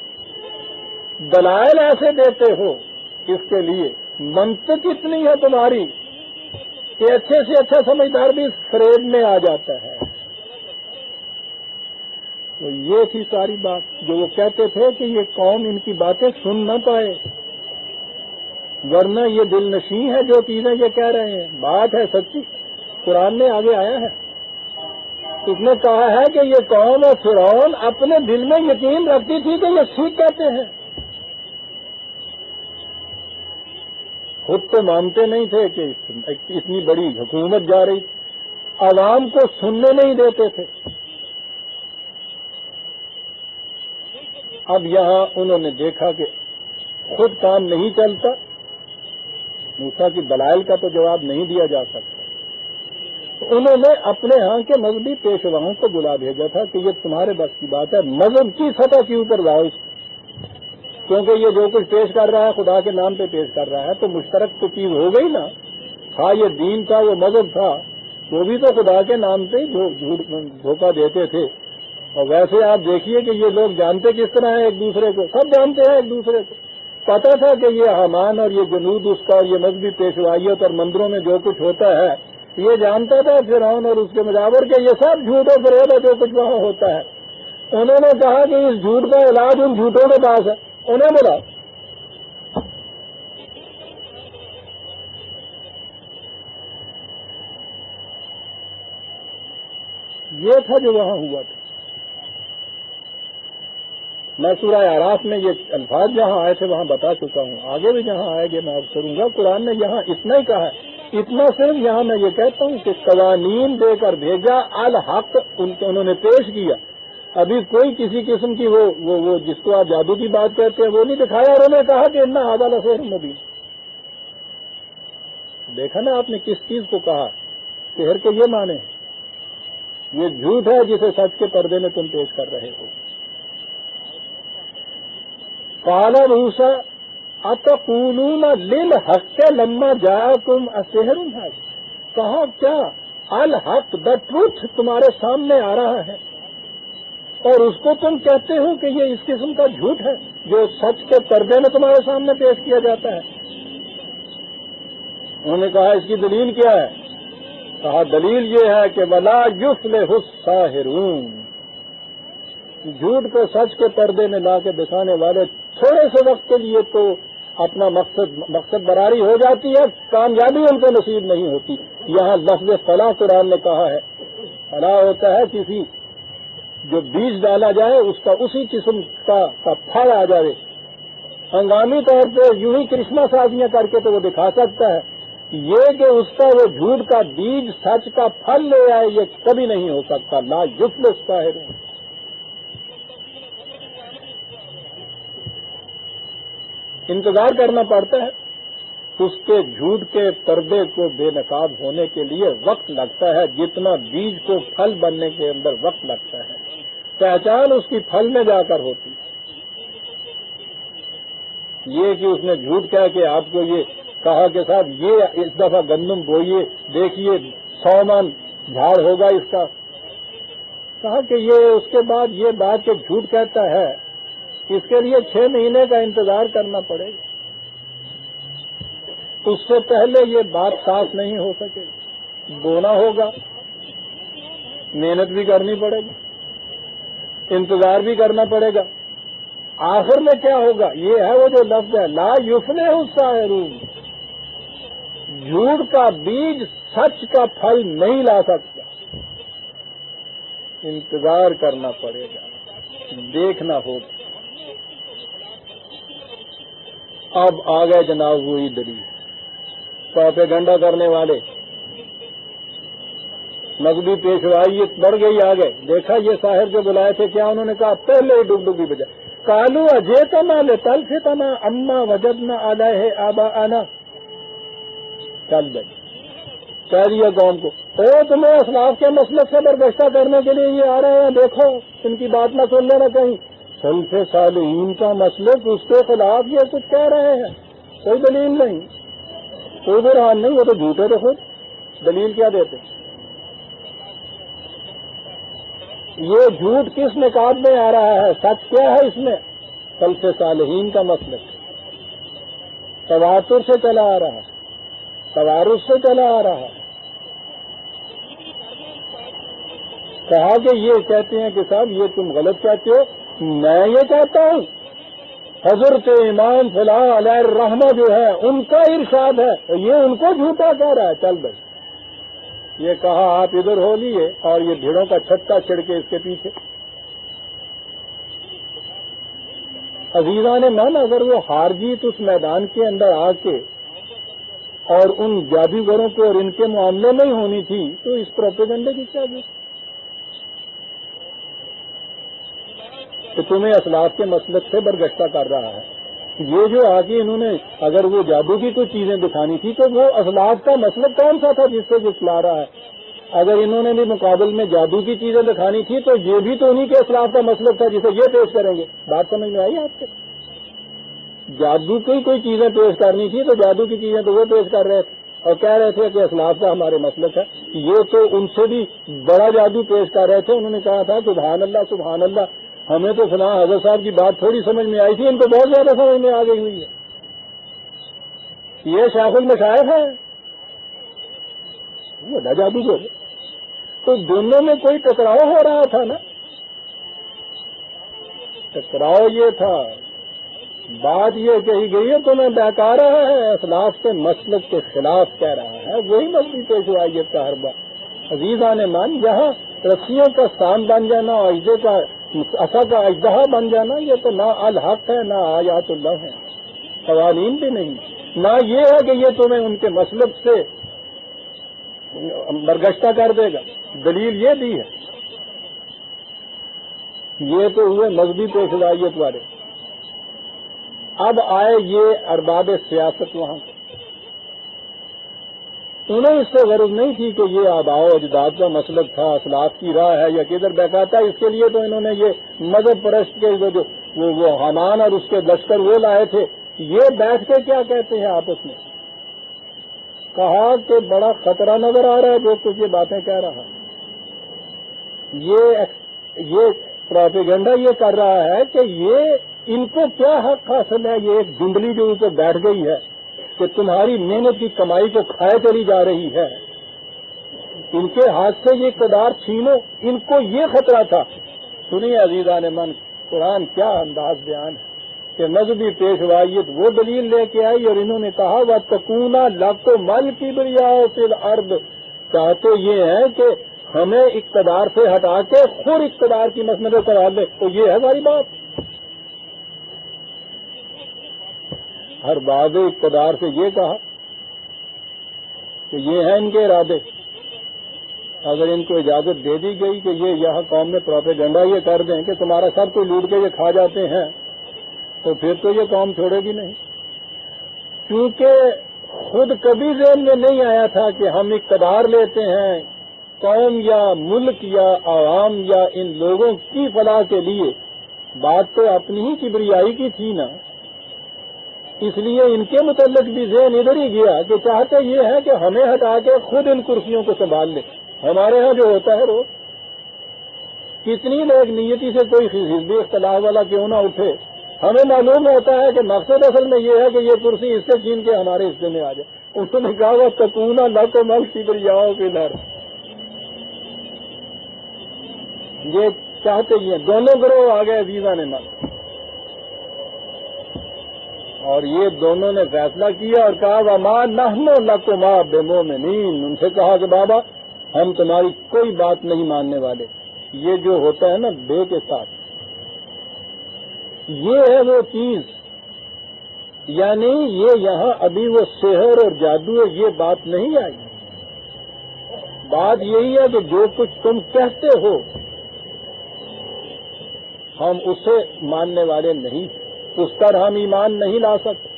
دلائل ایسے دیتے ہو اس کے لیے, منطق اتنی ہے تمہاری کہ اچھے سے اچھا سمجھدار بھی اس فریب میں آ جاتا ہے. تو یہ تھی ساری بات جو وہ کہتے تھے کہ یہ قوم ان کی باتیں سن نہ پائے, ورنہ یہ دل نشیں ہے جو چیزیں یہ کہہ رہے ہیں. بات ہے سچی, قرآن میں آگے آیا ہے. اس نے کہا ہے کہ یہ قوم اور فرعون اپنے دل میں یقین رکھتی تھی کہ یہ ٹھیک کہتے ہیں, خود تو مانتے نہیں تھے کہ اتنی بڑی حکومت جا رہی, عوام کو سننے نہیں دیتے تھے. اب یہاں انہوں نے دیکھا کہ خود کام نہیں چلتا, موسیٰ کی دلائل کا تو جواب نہیں دیا جا سکتا. تو انہوں نے اپنے ہاں کے مذہبی پیشواؤں کو بلا بھیجا تھا کہ یہ تمہارے بس کی بات ہے, مذہب کی سطح کے اوپر لاؤ اس, کیونکہ یہ جو کچھ پیش کر رہا ہے خدا کے نام پہ پیش کر رہا ہے, تو مشترک تو چیز ہو گئی نا. ہاں یہ دین تھا, وہ مذہب تھا, وہ بھی تو خدا کے نام پہ دھوکہ دیتے تھے. اور ویسے آپ دیکھیے کہ یہ لوگ جانتے کس طرح ہیں ایک دوسرے کو, سب جانتے ہیں ایک دوسرے کو. پتا تھا کہ یہ حامان اور یہ جنود اس کا اور یہ مذہبی پیشوائیت اور مندروں میں جو کچھ ہوتا ہے یہ جانتا تھا فرعون اور اس کے مجاور کہ یہ سب جھوٹ و فریب ہے جو کچھ وہاں ہوتا ہے. انہوں نے کہا کہ اس جھوٹ کا علاج ان جھوٹوں کے پاس ہے, انہیں بولا. یہ تھا جو وہاں ہوا تھا. میں سورہ اعراف میں یہ الفاظ جہاں آئے تھے وہاں بتا چکا ہوں, آگے بھی جہاں آئے گے میں عرض کروں گا. قرآن نے یہاں اتنا ہی کہا ہے, اتنا صرف یہاں میں یہ کہتا ہوں کہ قوانین دے کر بھیجا, الحق انہوں نے پیش کیا. ابھی کوئی کسی قسم کی وہ جس کو آپ جادو کی بات کہتے ہیں وہ نہیں دکھایا, اور انہوں نے کہا کہ اتنا حوالہ سے مبین. دیکھا نا آپ نے کس چیز کو کہا, سحر کے یہ معنی ہے, یہ جھوٹ ہے جسے سچ کے پردے میں تم پیش کر رہے ہو. قال موسیٰ اتقولون للحق لما جاءکم السحر الحق, کہا کیا الحق دا ٹروتھ تمہارے سامنے آ رہا ہے اور اس کو تم کہتے ہو کہ یہ اس قسم کا جھوٹ ہے جو سچ کے پردے میں تمہارے سامنے پیش کیا جاتا ہے. انہوں نے کہا اس کی دلیل کیا ہے؟ کہا دلیل یہ ہے کہ ولا یفلح الساحرون, جھوٹ کو سچ کے پردے میں لا کے دکھانے والے تھوڑے سے وقت کے لیے تو اپنا مقصد براری ہو جاتی ہے, کامیابی ان کو نصیب نہیں ہوتی. یہاں لفظ فلاح قرآن نے کہا ہے. فلاح ہوتا ہے کسی جو بیج ڈالا جائے اس کا اسی قسم کا پھل آ جائے. ہنگامی طور پہ یوں ہی کرشمہ سازیاں کر کے تو وہ دکھا سکتا ہے, یہ کہ اس کا وہ جھوٹ کا بیج سچ کا پھل لے آئے یہ کبھی نہیں ہو سکتا. لا یفلح الساحرون. انتظار کرنا پڑتا ہے, اس کے جھوٹ کے پردے کو بے نقاب ہونے کے لیے وقت لگتا ہے جتنا بیج کو پھل بننے کے اندر وقت لگتا ہے. پہچان اس کی پھل میں جا کر ہوتی. یہ کہ اس نے جھوٹ کہہ کے آپ کو یہ کہا کہ صاحب یہ اس دفعہ گندم بوئیے, دیکھیے 100 من جھاڑ ہوگا اس کا, کہا کہ یہ اس کے بعد یہ بات کہ جھوٹ کہتا ہے اس کے لیے 6 مہینے کا انتظار کرنا پڑے گا. اس سے پہلے یہ بات صاف نہیں ہو سکے. بونا ہوگا, محنت بھی کرنی پڑے گی, انتظار بھی کرنا پڑے گا. آخر میں کیا ہوگا؟ یہ ہے وہ جو لفظ ہے لا یفلح الساحرون, جھوٹ کا بیج سچ کا پھل نہیں لا سکتا. انتظار کرنا پڑے گا, دیکھنا ہوگا. اب آ گئے جناب وہی دلیل, پروپیگنڈا کرنے والے, مذہبی پیشوائی بڑھ گئی. آ گئے, دیکھا یہ ساحر جو بلائے تھے کیا انہوں نے کہا پہلے ہی ڈگڈگی بجائے. کالو اجیتنا لتلفتنا اما وجدنا علیہ آباءنا. چل بھائی کہہ دیا قوم کو, تمہیں اسلاف کے مسلک سے برگشتہ کرنے کے لیے یہ آ رہے ہیں, دیکھو ان کی بات نہ سن لینا کہیں. سلف صالحین کا مسلک, اس کے خلاف یہ کچھ کہہ رہے ہیں, کوئی دلیل نہیں, کوئی برہان نہیں, وہ تو جھوٹے دیکھو. دلیل کیا دیتے؟ یہ جھوٹ کس نکات میں آ رہا ہے, سچ کیا ہے اس میں؟ سلف صالحین کا مسلک تواتر سے چلا آ رہا ہے, توارث سے چلا آ رہا ہے. کہا کہ یہ کہتے ہیں کہ صاحب یہ تم غلط کہتے ہو, میں یہ کہتا ہوں حضرت امام فلاح علیہ الرحمہ جو ہے ان کا ارشاد ہے, یہ ان کو جھوٹا کہہ رہا ہے. چل بھائی یہ کہا آپ ادھر ہو لیے اور یہ بھیڑوں کا چھٹا چھڑکے اس کے پیچھے. عزیزان من, اگر وہ ہار جیت اس میدان کے اندر آ کے اور ان جادوگروں کو اور ان کے معاملے میں ہی ہونی تھی تو اس پروپیگنڈے کی کیا ضرورت کہ تمہیں اسلاف کے مسلک سے برگشتہ کر رہا ہے. یہ جو آگے انہوں نے اگر وہ جادو کی کوئی چیزیں دکھانی تھی تو وہ اسلاف کا مسلک کون سا تھا جس سے وہ چلا رہا ہے؟ اگر انہوں نے بھی مقابل میں جادو کی چیزیں دکھانی تھی تو یہ بھی تو انہی کے اسلاف کا مسلک تھا جسے یہ پیش کریں گے. بات سمجھ میں آئی آپ کے؟ جادو کی کوئی چیزیں پیش کرنی تھی تو جادو کی چیزیں تو وہ پیش کر رہے تھے اور کہہ رہے تھے کہ اسلاف کا ہمارے مسلک ہے. یہ تو ان سے بھی بڑا جادو پیش کر رہے تھے. انہوں نے کہا تھا سبحان اللہ سبحان اللہ, ہمیں تو فلاں حضرت صاحب کی بات تھوڑی سمجھ میں آئی تھی, ان کو بہت زیادہ سمجھ میں آ گئی ہوئی ہے. یہ شیخ المشائخ ہے, بڑا جادو جو ہے. تو دونوں میں کوئی ٹکراؤ ہو رہا تھا نا, ٹکراؤ یہ تھا. بات یہ کہی گئی ہے تو میں بہکا رہا ہے, اسلاف کے مسلک کے خلاف کہہ رہا ہے, وہی مذہبی پیشوائیت کا حربہ. عزیزان مان, جہاں رسیوں کا سام بن جانا، عجدے کا عصا کا اژدہا بن جانا، یہ تو نہ الحق ہے، نہ آیات اللہ ہے، قوانین بھی نہیں، نہ یہ ہے کہ یہ تمہیں ان کے مسلک سے برگشتہ کر دے گا۔ دلیل یہ بھی ہے، یہ تو ہوئے مذہبی پیشوائیت والے۔ اب آئے یہ ارباب سیاست وہاں، انہیں اس سے غرض نہیں تھی کہ یہ آباء و اجداد کا مسلک تھا، اسلاف کی راہ ہے یا کدھر بہکاتا ہے۔ اس کے لیے تو انہوں نے یہ مذہب پرست کے وہ حامان اور اس کے لشکر وہ لائے تھے۔ یہ بیٹھ کے کیا کہتے ہیں آپس میں، کہا کہ بڑا خطرہ نظر آ رہا ہے جو کچھ یہ باتیں کہہ رہا، یہ پروپیگنڈا یہ کر رہا ہے کہ یہ ان کو کیا حق حاصل ہے، یہ ایک دھندلی جو اوپر بیٹھ گئی ہے کہ تمہاری محنت کی کمائی کو کھائے چلی جا رہی ہے، ان کے ہاتھ سے یہ اقتدار چھینو، ان کو یہ خطرہ تھا۔ سنیے عزیزان من، قرآن کیا انداز بیان ہے کہ مذہبی پیشوائیت وہ دلیل لے کے آئی اور انہوں نے کہا وَتَكُونَ لَكُمُ الْكِبْرِيَاءُ فِي الْأَرْضِ، چاہتے یہ ہیں کہ ہمیں اقتدار سے ہٹا کے خود اقتدار کی مسندیں کرا لے، تو یہ ہے ہماری بات۔ ہر بعد اقتدار سے یہ کہا کہ یہ ہیں ان کے ارادے، اگر ان کو اجازت دے دی گئی کہ یہ یہاں قوم میں پروپیگنڈا یہ کر دیں کہ تمہارا سب کو لوٹ کے یہ کھا جاتے ہیں، تو پھر تو یہ قوم چھوڑے گی نہیں، کیونکہ خود کبھی ذہن میں نہیں آیا تھا کہ ہم اقتدار لیتے ہیں قوم یا ملک یا عوام یا ان لوگوں کی فلاح کے لیے۔ بات تو اپنی ہی کبریائی کی تھی نا، اس لیے ان کے متعلق بھی ذہن ادھر ہی گیا کہ چاہتے یہ ہے کہ ہمیں ہٹا کے خود ان کرسیوں کو سنبھال لیں۔ ہمارے ہاں جو ہوتا ہے روز، کتنی لوگ نیتی سے کوئی حزبی اختلاف والا کیوں نہ اٹھے، ہمیں معلوم ہوتا ہے کہ مقصد اصل میں یہ ہے کہ یہ کرسی اس سے چھین کے ہمارے حصے میں آ جائے۔ انہوں نے کہا وَتَكُونَ لَكُمُ الْكِبْرِيَاءُ فِي الْأَرْضِ، یہ چاہتے ہی ہیں دونوں گروہ آ گئے عزیزان من، اور یہ دونوں نے فیصلہ کیا اور کہا وَمَا نَحْنُ لَكُمَا بِمُؤْمِنِينَ، ان سے کہا کہ بابا ہم تمہاری کوئی بات نہیں ماننے والے۔ یہ جو ہوتا ہے نا بے کے ساتھ، یہ ہے وہ چیز، یعنی یہ یہاں ابھی وہ سحر اور جادو ہے، یہ بات نہیں آئی۔ بات یہی ہے کہ جو کچھ تم کہتے ہو ہم اسے ماننے والے نہیں، اس پر ہم ایمان نہیں لا سکتے۔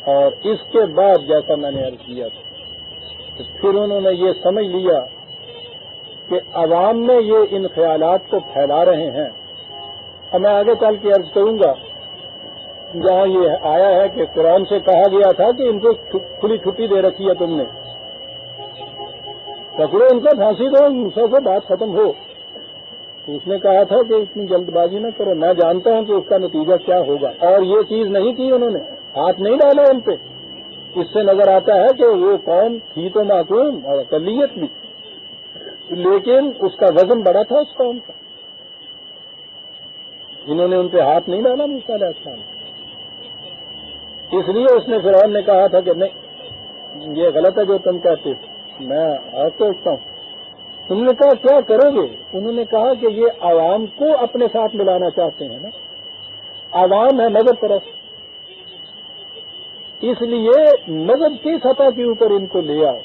اور اس کے بعد جیسا میں نے عرض کیا تھا کہ پھر انہوں نے یہ سمجھ لیا کہ عوام میں یہ ان خیالات کو پھیلا رہے ہیں۔ اب میں آگے چل کے عرض کروں گا، جہاں یہ آیا ہے کہ قرآن سے کہا گیا تھا کہ ان کو کھلی چھٹی دے رکھی ہے تم نے، پکڑو ان کو پھانسی دو، موسیٰ سے بات ختم ہو۔ تو اس نے کہا تھا کہ اتنی جلد بازی نہ کرو، میں جانتا ہوں کہ اس کا نتیجہ کیا ہوگا، اور یہ چیز نہیں کی انہوں نے، ہاتھ نہیں ڈالا ان پہ۔ اس سے نظر آتا ہے کہ وہ قوم تھی تو معصوم اور اقلیت بھی، لیکن اس کا وزن بڑا تھا اس قوم کا، انہوں نے ان پہ ہاتھ نہیں ڈالا موسیٰ علیہ السلام۔ اس لیے اس نے فرعون نے کہا تھا کہ نہیں یہ غلط ہے جو تم کہتے ہو، میں آپ کو اٹھتا ہوں۔ انہوں نے کہا کیا کرو گے؟ انہوں نے کہا کہ یہ عوام کو اپنے ساتھ ملانا چاہتے ہیں نا، عوام ہے مذہب پرست، اس لیے مذہب کی سطح کے اوپر ان کو لے آؤ،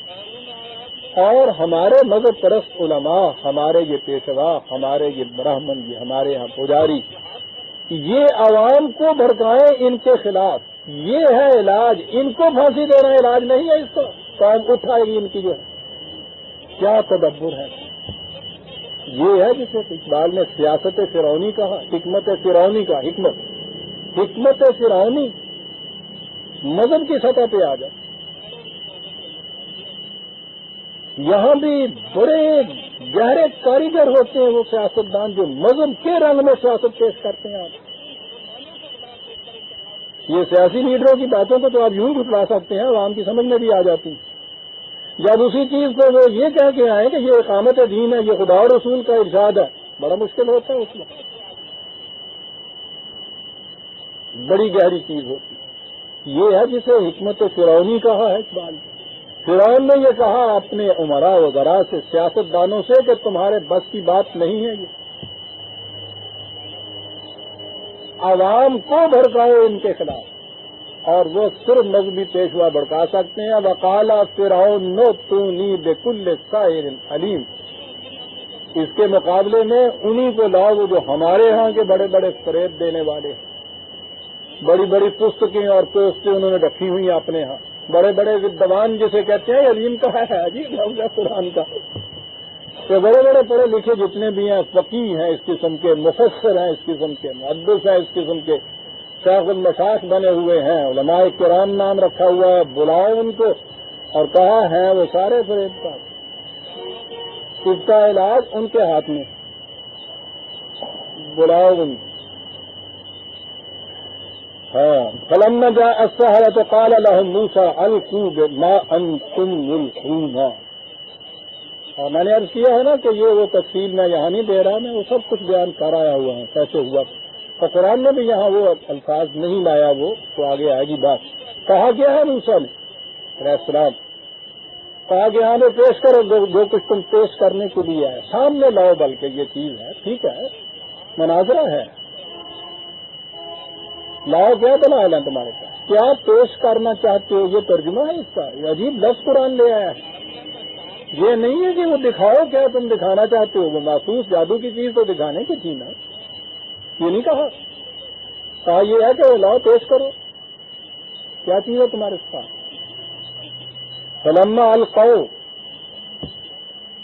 اور ہمارے مذہب پرست علماء، ہمارے یہ پیشوا، ہمارے یہ برہمن، یہ ہمارے یہاں پجاری، یہ عوام کو بھڑکائیں ان کے خلاف، یہ ہے علاج۔ ان کو پھانسی دینا علاج نہیں ہے، اس کو قوم اٹھائے گی ان کی جو ہے۔ کیا تدبر ہے، یہ ہے جسے اقبال نے سیاست فرعونی کہا، حکمت فرعونی کا، حکمت فرعونی مذہب کی سطح پہ آ جائے۔ یہاں بھی بڑے گہرے کاریگر ہوتے ہیں وہ سیاستدان جو مذہب کے رنگ میں سیاست پیش کرتے ہیں۔ آپ یہ سیاسی لیڈروں کی باتوں کو تو آپ یوں جھٹلا سکتے ہیں، عوام کی سمجھ میں بھی آ جاتی ہیں۔ جب اسی چیز کو وہ یہ کہہ کے آئیں کہ یہ اقامت دین ہے، یہ خدا اور رسول کا ارشاد ہے، بڑا مشکل ہوتا ہے اس میں، بڑی گہری چیز ہوتی ہے۔ یہ ہے جسے حکمت فرعونی کہا ہے اقبال نے۔ فرعون نے یہ کہا اپنے عمراء وزراء سے، سیاست دانوں سے، کہ تمہارے بس کی بات نہیں ہے یہ، عوام کو بھڑکائے ان کے خلاف، اور وہ صرف مذہبی پیشوا بھڑکا سکتے ہیں۔ وقال فرعون ائتونی بکل ساحر علیم، اس کے مقابلے میں انہی کو لاؤ جو ہمارے ہاں کے بڑے بڑے فریب دینے والے ہیں، بڑی بڑی پستکیں اور پوسٹیں انہوں نے رکھی ہوئی ہیں اپنے ہاں، بڑے بڑے ودوان جسے کہتے ہیں، علیم کہا ہے عجیب لفظ ہے قرآن کا، کہ بڑے بڑے پڑھے لکھے جتنے بھی ہیں، فقیہ ہیں اس قسم کے، مفسر ہیں اس قسم کے، محدث ہیں اس قسم کے، شیخ المشائخ بنے ہوئے ہیں، علماء کرام نام رکھا ہوا ہے، بلاؤ ان کو، اور کہا ہے وہ سارے فریب کا، اس کا علاج ان کے ہاتھ میں، بلاؤ ان کو۔ ہاں، فلما جاء السحرة قال لهم موسى القوا ما انتم ملقون، اور میں نے عرض کیا ہے نا کہ یہ وہ تفصیل میں یہاں نہیں دے رہا، میں وہ سب کچھ بیان کر آیا ہوا ہوں کیسے ہوا، اور قرآن میں بھی یہاں وہ الفاظ نہیں لایا، وہ تو آگے آئے گی بات۔ کہا گیا ہے موسیٰ نے علیہ السلام، کہا کہ یہاں پہ پیش کرو جو کچھ تم پیش کرنے کے لیے ہے، سامنے لاؤ، بلکہ یہ چیز ہے، ٹھیک ہے، مناظرہ ہے، لاؤ، کیا دلائل ہے تمہارے پاس، کیا پیش کرنا چاہتے ہو، یہ ترجمہ ہے اس کا، یہ عجیب لفظ قرآن لے آیا ہے، یہ نہیں ہے کہ وہ دکھاؤ کیا تم دکھانا چاہتے ہو، وہ محسوس جادو کی چیز تو دکھانے کی تھی نا، یہ نہیں کہا یہ ہے کہ وہ لاؤ پیش کرو، کیا چیز ہے تمہارے پاس۔ فلما القوا،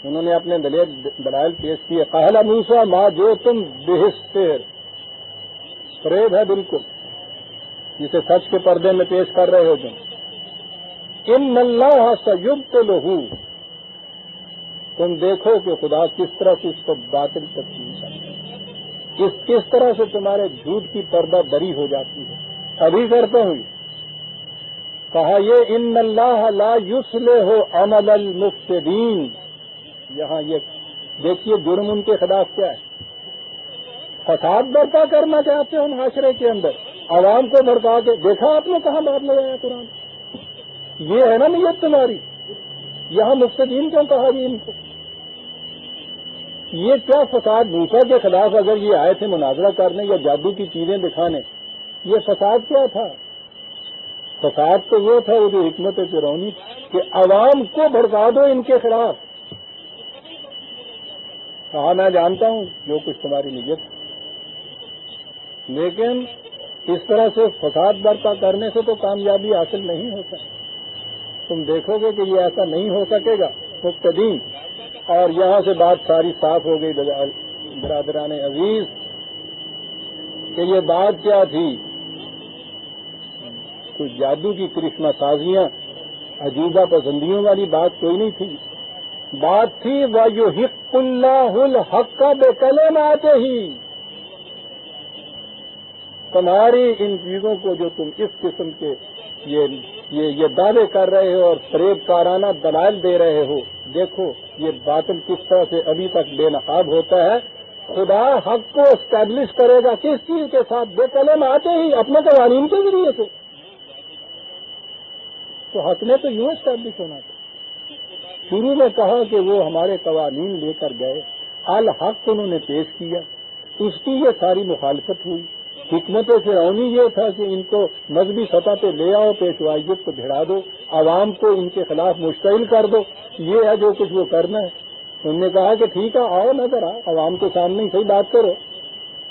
انہوں نے اپنے دلائل پیش کیے، قال موسیٰ ما جو تم بہستر، فریب ہے بالکل، جسے سچ کے پردے میں پیش کر رہے ہو تم، ان اللہ سیبطلہ، تم دیکھو کہ خدا کس طرح سے اس کو باطل تبدیل کرتا ہے، کس طرح سے تمہارے جھوٹ کی پردہ دری ہو جاتی ہے، ابھی کرتا ہوں۔ کہا یہ ان اللہ لا یصلح عمل المفسدین، یہاں یہ دیکھیے جرم ان کے خلاف کیا ہے، فساد برپا کرنا چاہتے ہیں معاشرے کے اندر، عوام کو بھڑکا کے، دیکھا آپ نے کہاں بات لگایا قرآن، یہ ہے نا نیت تمہاری، یہاں مفسدین کیوں کہا جی ان کو، یہ کیا فساد، موسیٰ کے خلاف اگر یہ آئے تھے مناظرہ کرنے یا جادو کی چیزیں دکھانے، یہ فساد کیا تھا، فساد تو وہ تھا وہ جو حکمت فرعونی کہ عوام کو بھڑکا دو ان کے خلاف۔ کہا میں جانتا ہوں جو کچھ تمہاری نیت، لیکن اس طرح سے فساد برپا کرنے سے تو کامیابی حاصل نہیں ہوتا، تم دیکھو گے کہ یہ ایسا نہیں ہو سکے گا مقتدین۔ اور یہاں سے بات ساری صاف ہو گئی برادران عزیز کہ یہ بات کیا تھی، کچھ جادو کی کرشمہ سازیاں، عجوبہ پسندیوں والی بات کوئی نہیں تھی، بات تھی وَيُحِقُّ اللَّهُ الْحَقَّ بِكَلِمَاتِهِ، تمہاری ان چیزوں کو جو تم اس قسم کے یہ دعوے کر رہے ہو اور فریب کارانہ دلائل دے رہے ہو، دیکھو یہ باطل کس طرح سے ابھی تک بے نقاب ہوتا ہے، خدا حق کو اسٹیبلش کرے گا کس چیز کے ساتھ، بے کلماتِ ہی، اپنے قوانین کے ذریعے سے، تو حق نے تو یوں اسٹیبلش ہونا تھا۔ شروع میں کہا کہ وہ ہمارے قوانین لے کر گئے، الحق انہوں نے پیش کیا، اس کی یہ ساری مخالفت ہوئی، حکمت فرعونی یہ تھا کہ ان کو مذہبی سطح پہ لے آؤ، پیشوائیت کو بھڑا دو، عوام کو ان کے خلاف مشتعل کر دو، یہ ہے جو کچھ وہ کرنا ہے۔ انہوں نے کہا کہ ٹھیک ہے آؤ نظر عوام کے سامنے صحیح بات کرو،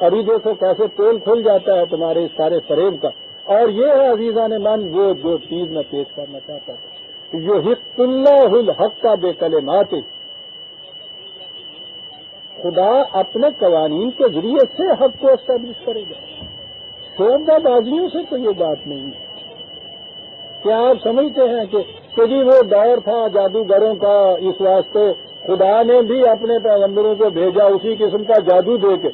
ابھی دیکھو کیسے پول کھل جاتا ہے تمہارے اس سارے فریب کا۔ اور یہ ہے عزیزان من وہ جو چیز میں پیش کرنا چاہتا تھا، یحق اللہ الحق بکلماتہ، خدا اپنے قوانین کے ذریعے سے حق کو اسٹیبلش کرے گا، شعبہ بازیوں سے تو یہ بات نہیں ہے۔ کیا آپ سمجھتے ہیں کہ جی وہ دور تھا جادوگروں کا، اس واسطے خدا نے بھی اپنے پیغمبروں کو بھیجا اسی قسم کا جادو دے کے،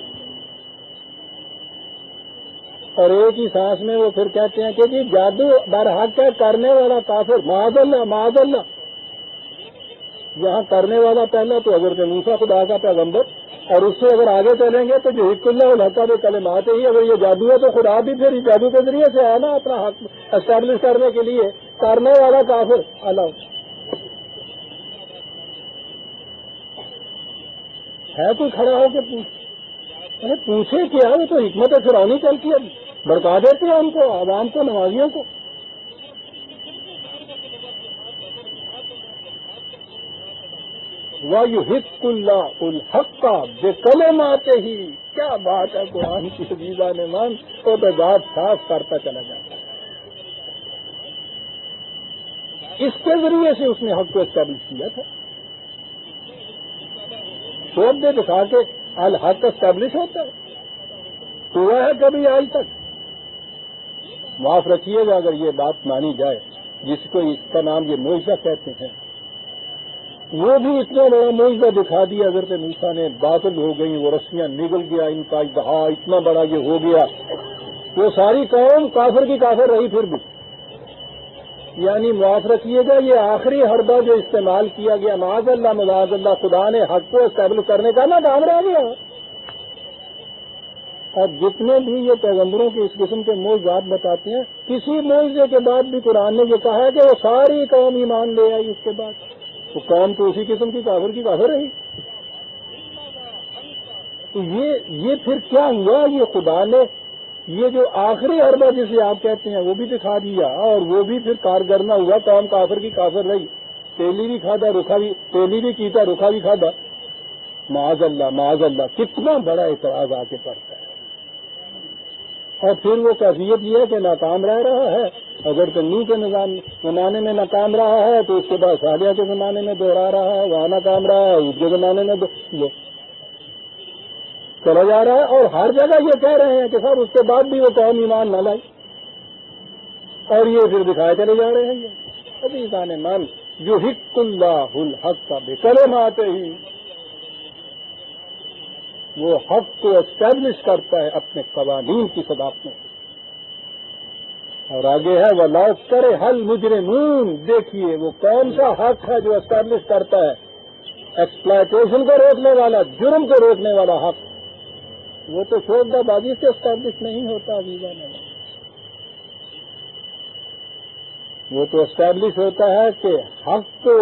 اور ایک ہی سانس میں وہ پھر کہتے ہیں کہ جی جادو برحق ہے کرنے والا کافر، معاذ اللہ معاذ اللہ۔ یہاں کرنے والا پہلا تو حضرت موسیٰ خدا کا پیغمبر، اور اس سے اگر آگے چلیں گے تو جو حق اللہ الحق بکلماتہ ہی، اگر یہ جادو ہے تو خدا بھی پھر جادو کے ذریعے سے ہے نا اپنا حق اسٹیبلش کرنے کے لیے، کرنے والا کافر اللہ۔ ہے کوئی کھڑا ہو کے ارے پوچھے کیا؟ وہ تو حکمت فرعونی چلتی ہے، بڑکا دیتے ہیں ان کو، عوام کو، نمازیوں کو۔ وَيُحِقُّ اللَّهُ الْحَقَّ بِكَلِمَاتِهِ، کیا بات ہے قرآن کی عزیزان مان، تو بات صاف کرتا چلا جاتا ہے۔ اس کے ذریعے سے اس نے حق کو اسٹیبلش کیا تھا۔ شوق دے دکھا کے الحق اسٹیبلش ہوتا ہے، ہوا ہے کبھی آج تک؟ معاف رکھیے گا اگر یہ بات مانی جائے، جس کو اس کا نام یہ معجزہ کہتے ہیں، وہ بھی اتنا بڑا معجزہ دکھا دیا حضرت موسیٰ نے، باطل ہو گئی، وہ رسیاں نگل گیا، ان کا اجتہاد اتنا بڑا یہ ہو گیا، وہ ساری قوم کافر کی کافر رہی پھر بھی۔ یعنی معاف رکھیے گا، یہ آخری حربہ جو استعمال کیا گیا، معاذ اللہ خدا نے حق کو اسٹیبلش کرنے کا نا کام رہ گیا۔ اور جتنے بھی یہ پیغمبروں کے اس قسم کے معجزات بتاتے ہیں، کسی معجزے کے بعد بھی قرآن نے یہ کہا ہے کہ وہ ساری قوم ایمان لے آئی، اس کے بعد وہ قوم تو اسی قسم کی کافر رہی۔ تو یہ پھر کیا ہوا؟ یہ خدا نے یہ جو آخری حربہ جسے آپ کہتے ہیں وہ بھی دکھا دیا، اور وہ بھی پھر کارگر نہ ہوا، قوم کافر کی کافر رہی، تیلی بھی کھادا، تیلی بھی کیتا، رکھا بھی کھادا۔ معاذ اللہ کتنا بڑا اعتراض آ کے پڑتا ہے۔ اور پھر وہ کیفیت یہ ہے کہ ناکام رہ رہا ہے، اگر تو نوح کے زمانے میں ناکام رہا ہے تو اس کے بعد صالح کے زمانے میں دوہرا رہا ہے، وہاں ناکام رہا ہے، اس کے زمانے میں چلا جا رہا ہے، اور ہر جگہ یہ کہہ رہے ہیں کہ سر اس کے بعد بھی وہ قوم ایمان نہ لائی، اور یہ پھر دکھائے چلے جا رہے ہیں۔ یہ عزیزان من یحق اللہ الحق بکلماتہ، وہ حق کو اسٹیبلش کرتا ہے اپنے قوانین کی صداقت میں۔ اور آگے ہے وَلَا يَكْرَهَ الْمُجْرِمُونَ، دیکھیے وہ کون سا حق ہے جو اسٹیبلش کرتا ہے ایکسپلائٹیشن کو روکنے والا، جرم کو روکنے والا حق۔ وہ تو شوبدہ بازی سے اسٹیبلش نہیں ہوتا عزیزان، وہ تو اسٹیبلش ہوتا ہے کہ حق کو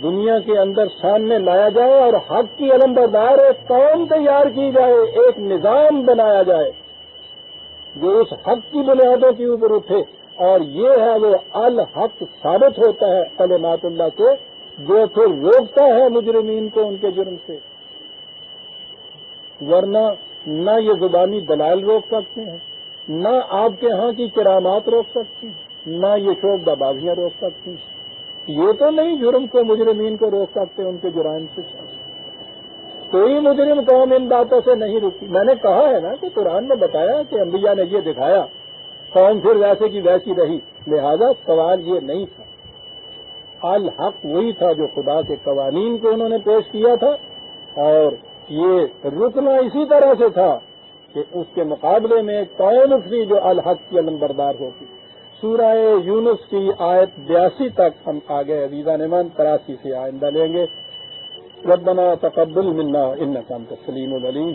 دنیا کے اندر سامنے لایا جائے، اور حق کی علمبردار ایک قوم تیار کی جائے، ایک نظام بنایا جائے جو اس حق کی بنیادوں کے اوپر اٹھے، اور یہ ہے وہ الحق ثابت ہوتا ہے کلمات اللہ سے، جو پھر روکتا ہے مجرمین کو ان کے جرم سے۔ ورنہ نہ یہ زبانی دلائل روک سکتے ہیں، نہ آپ کے ہاں کی کرامات روک سکتی ہیں، نہ یہ شوبدہ بازیاں روک سکتی ہیں۔ یہ تو نہیں جرم کو مجرمین کو روک سکتے ان کے جرائم سے، کوئی مجرم قوم ان باتوں سے نہیں رکی۔ میں نے کہا ہے نا کہ قرآن نے بتایا کہ انبیاء نے یہ دکھایا، قوم پھر ویسے کی ویسی رہی، لہذا سوال یہ نہیں تھا، الحق وہی تھا جو خدا کے قوانین کو انہوں نے پیش کیا تھا، اور یہ رکنا اسی طرح سے تھا کہ اس کے مقابلے میں ایک قوم تھی جو الحق کی علمبردار ہوتی۔ سورہ یونس کی آیت 82 تک ہم آگے عزیزان من 83 سے آئندہ لیں گے۔ ربنا تقبل منا انک انت السمیع العلیم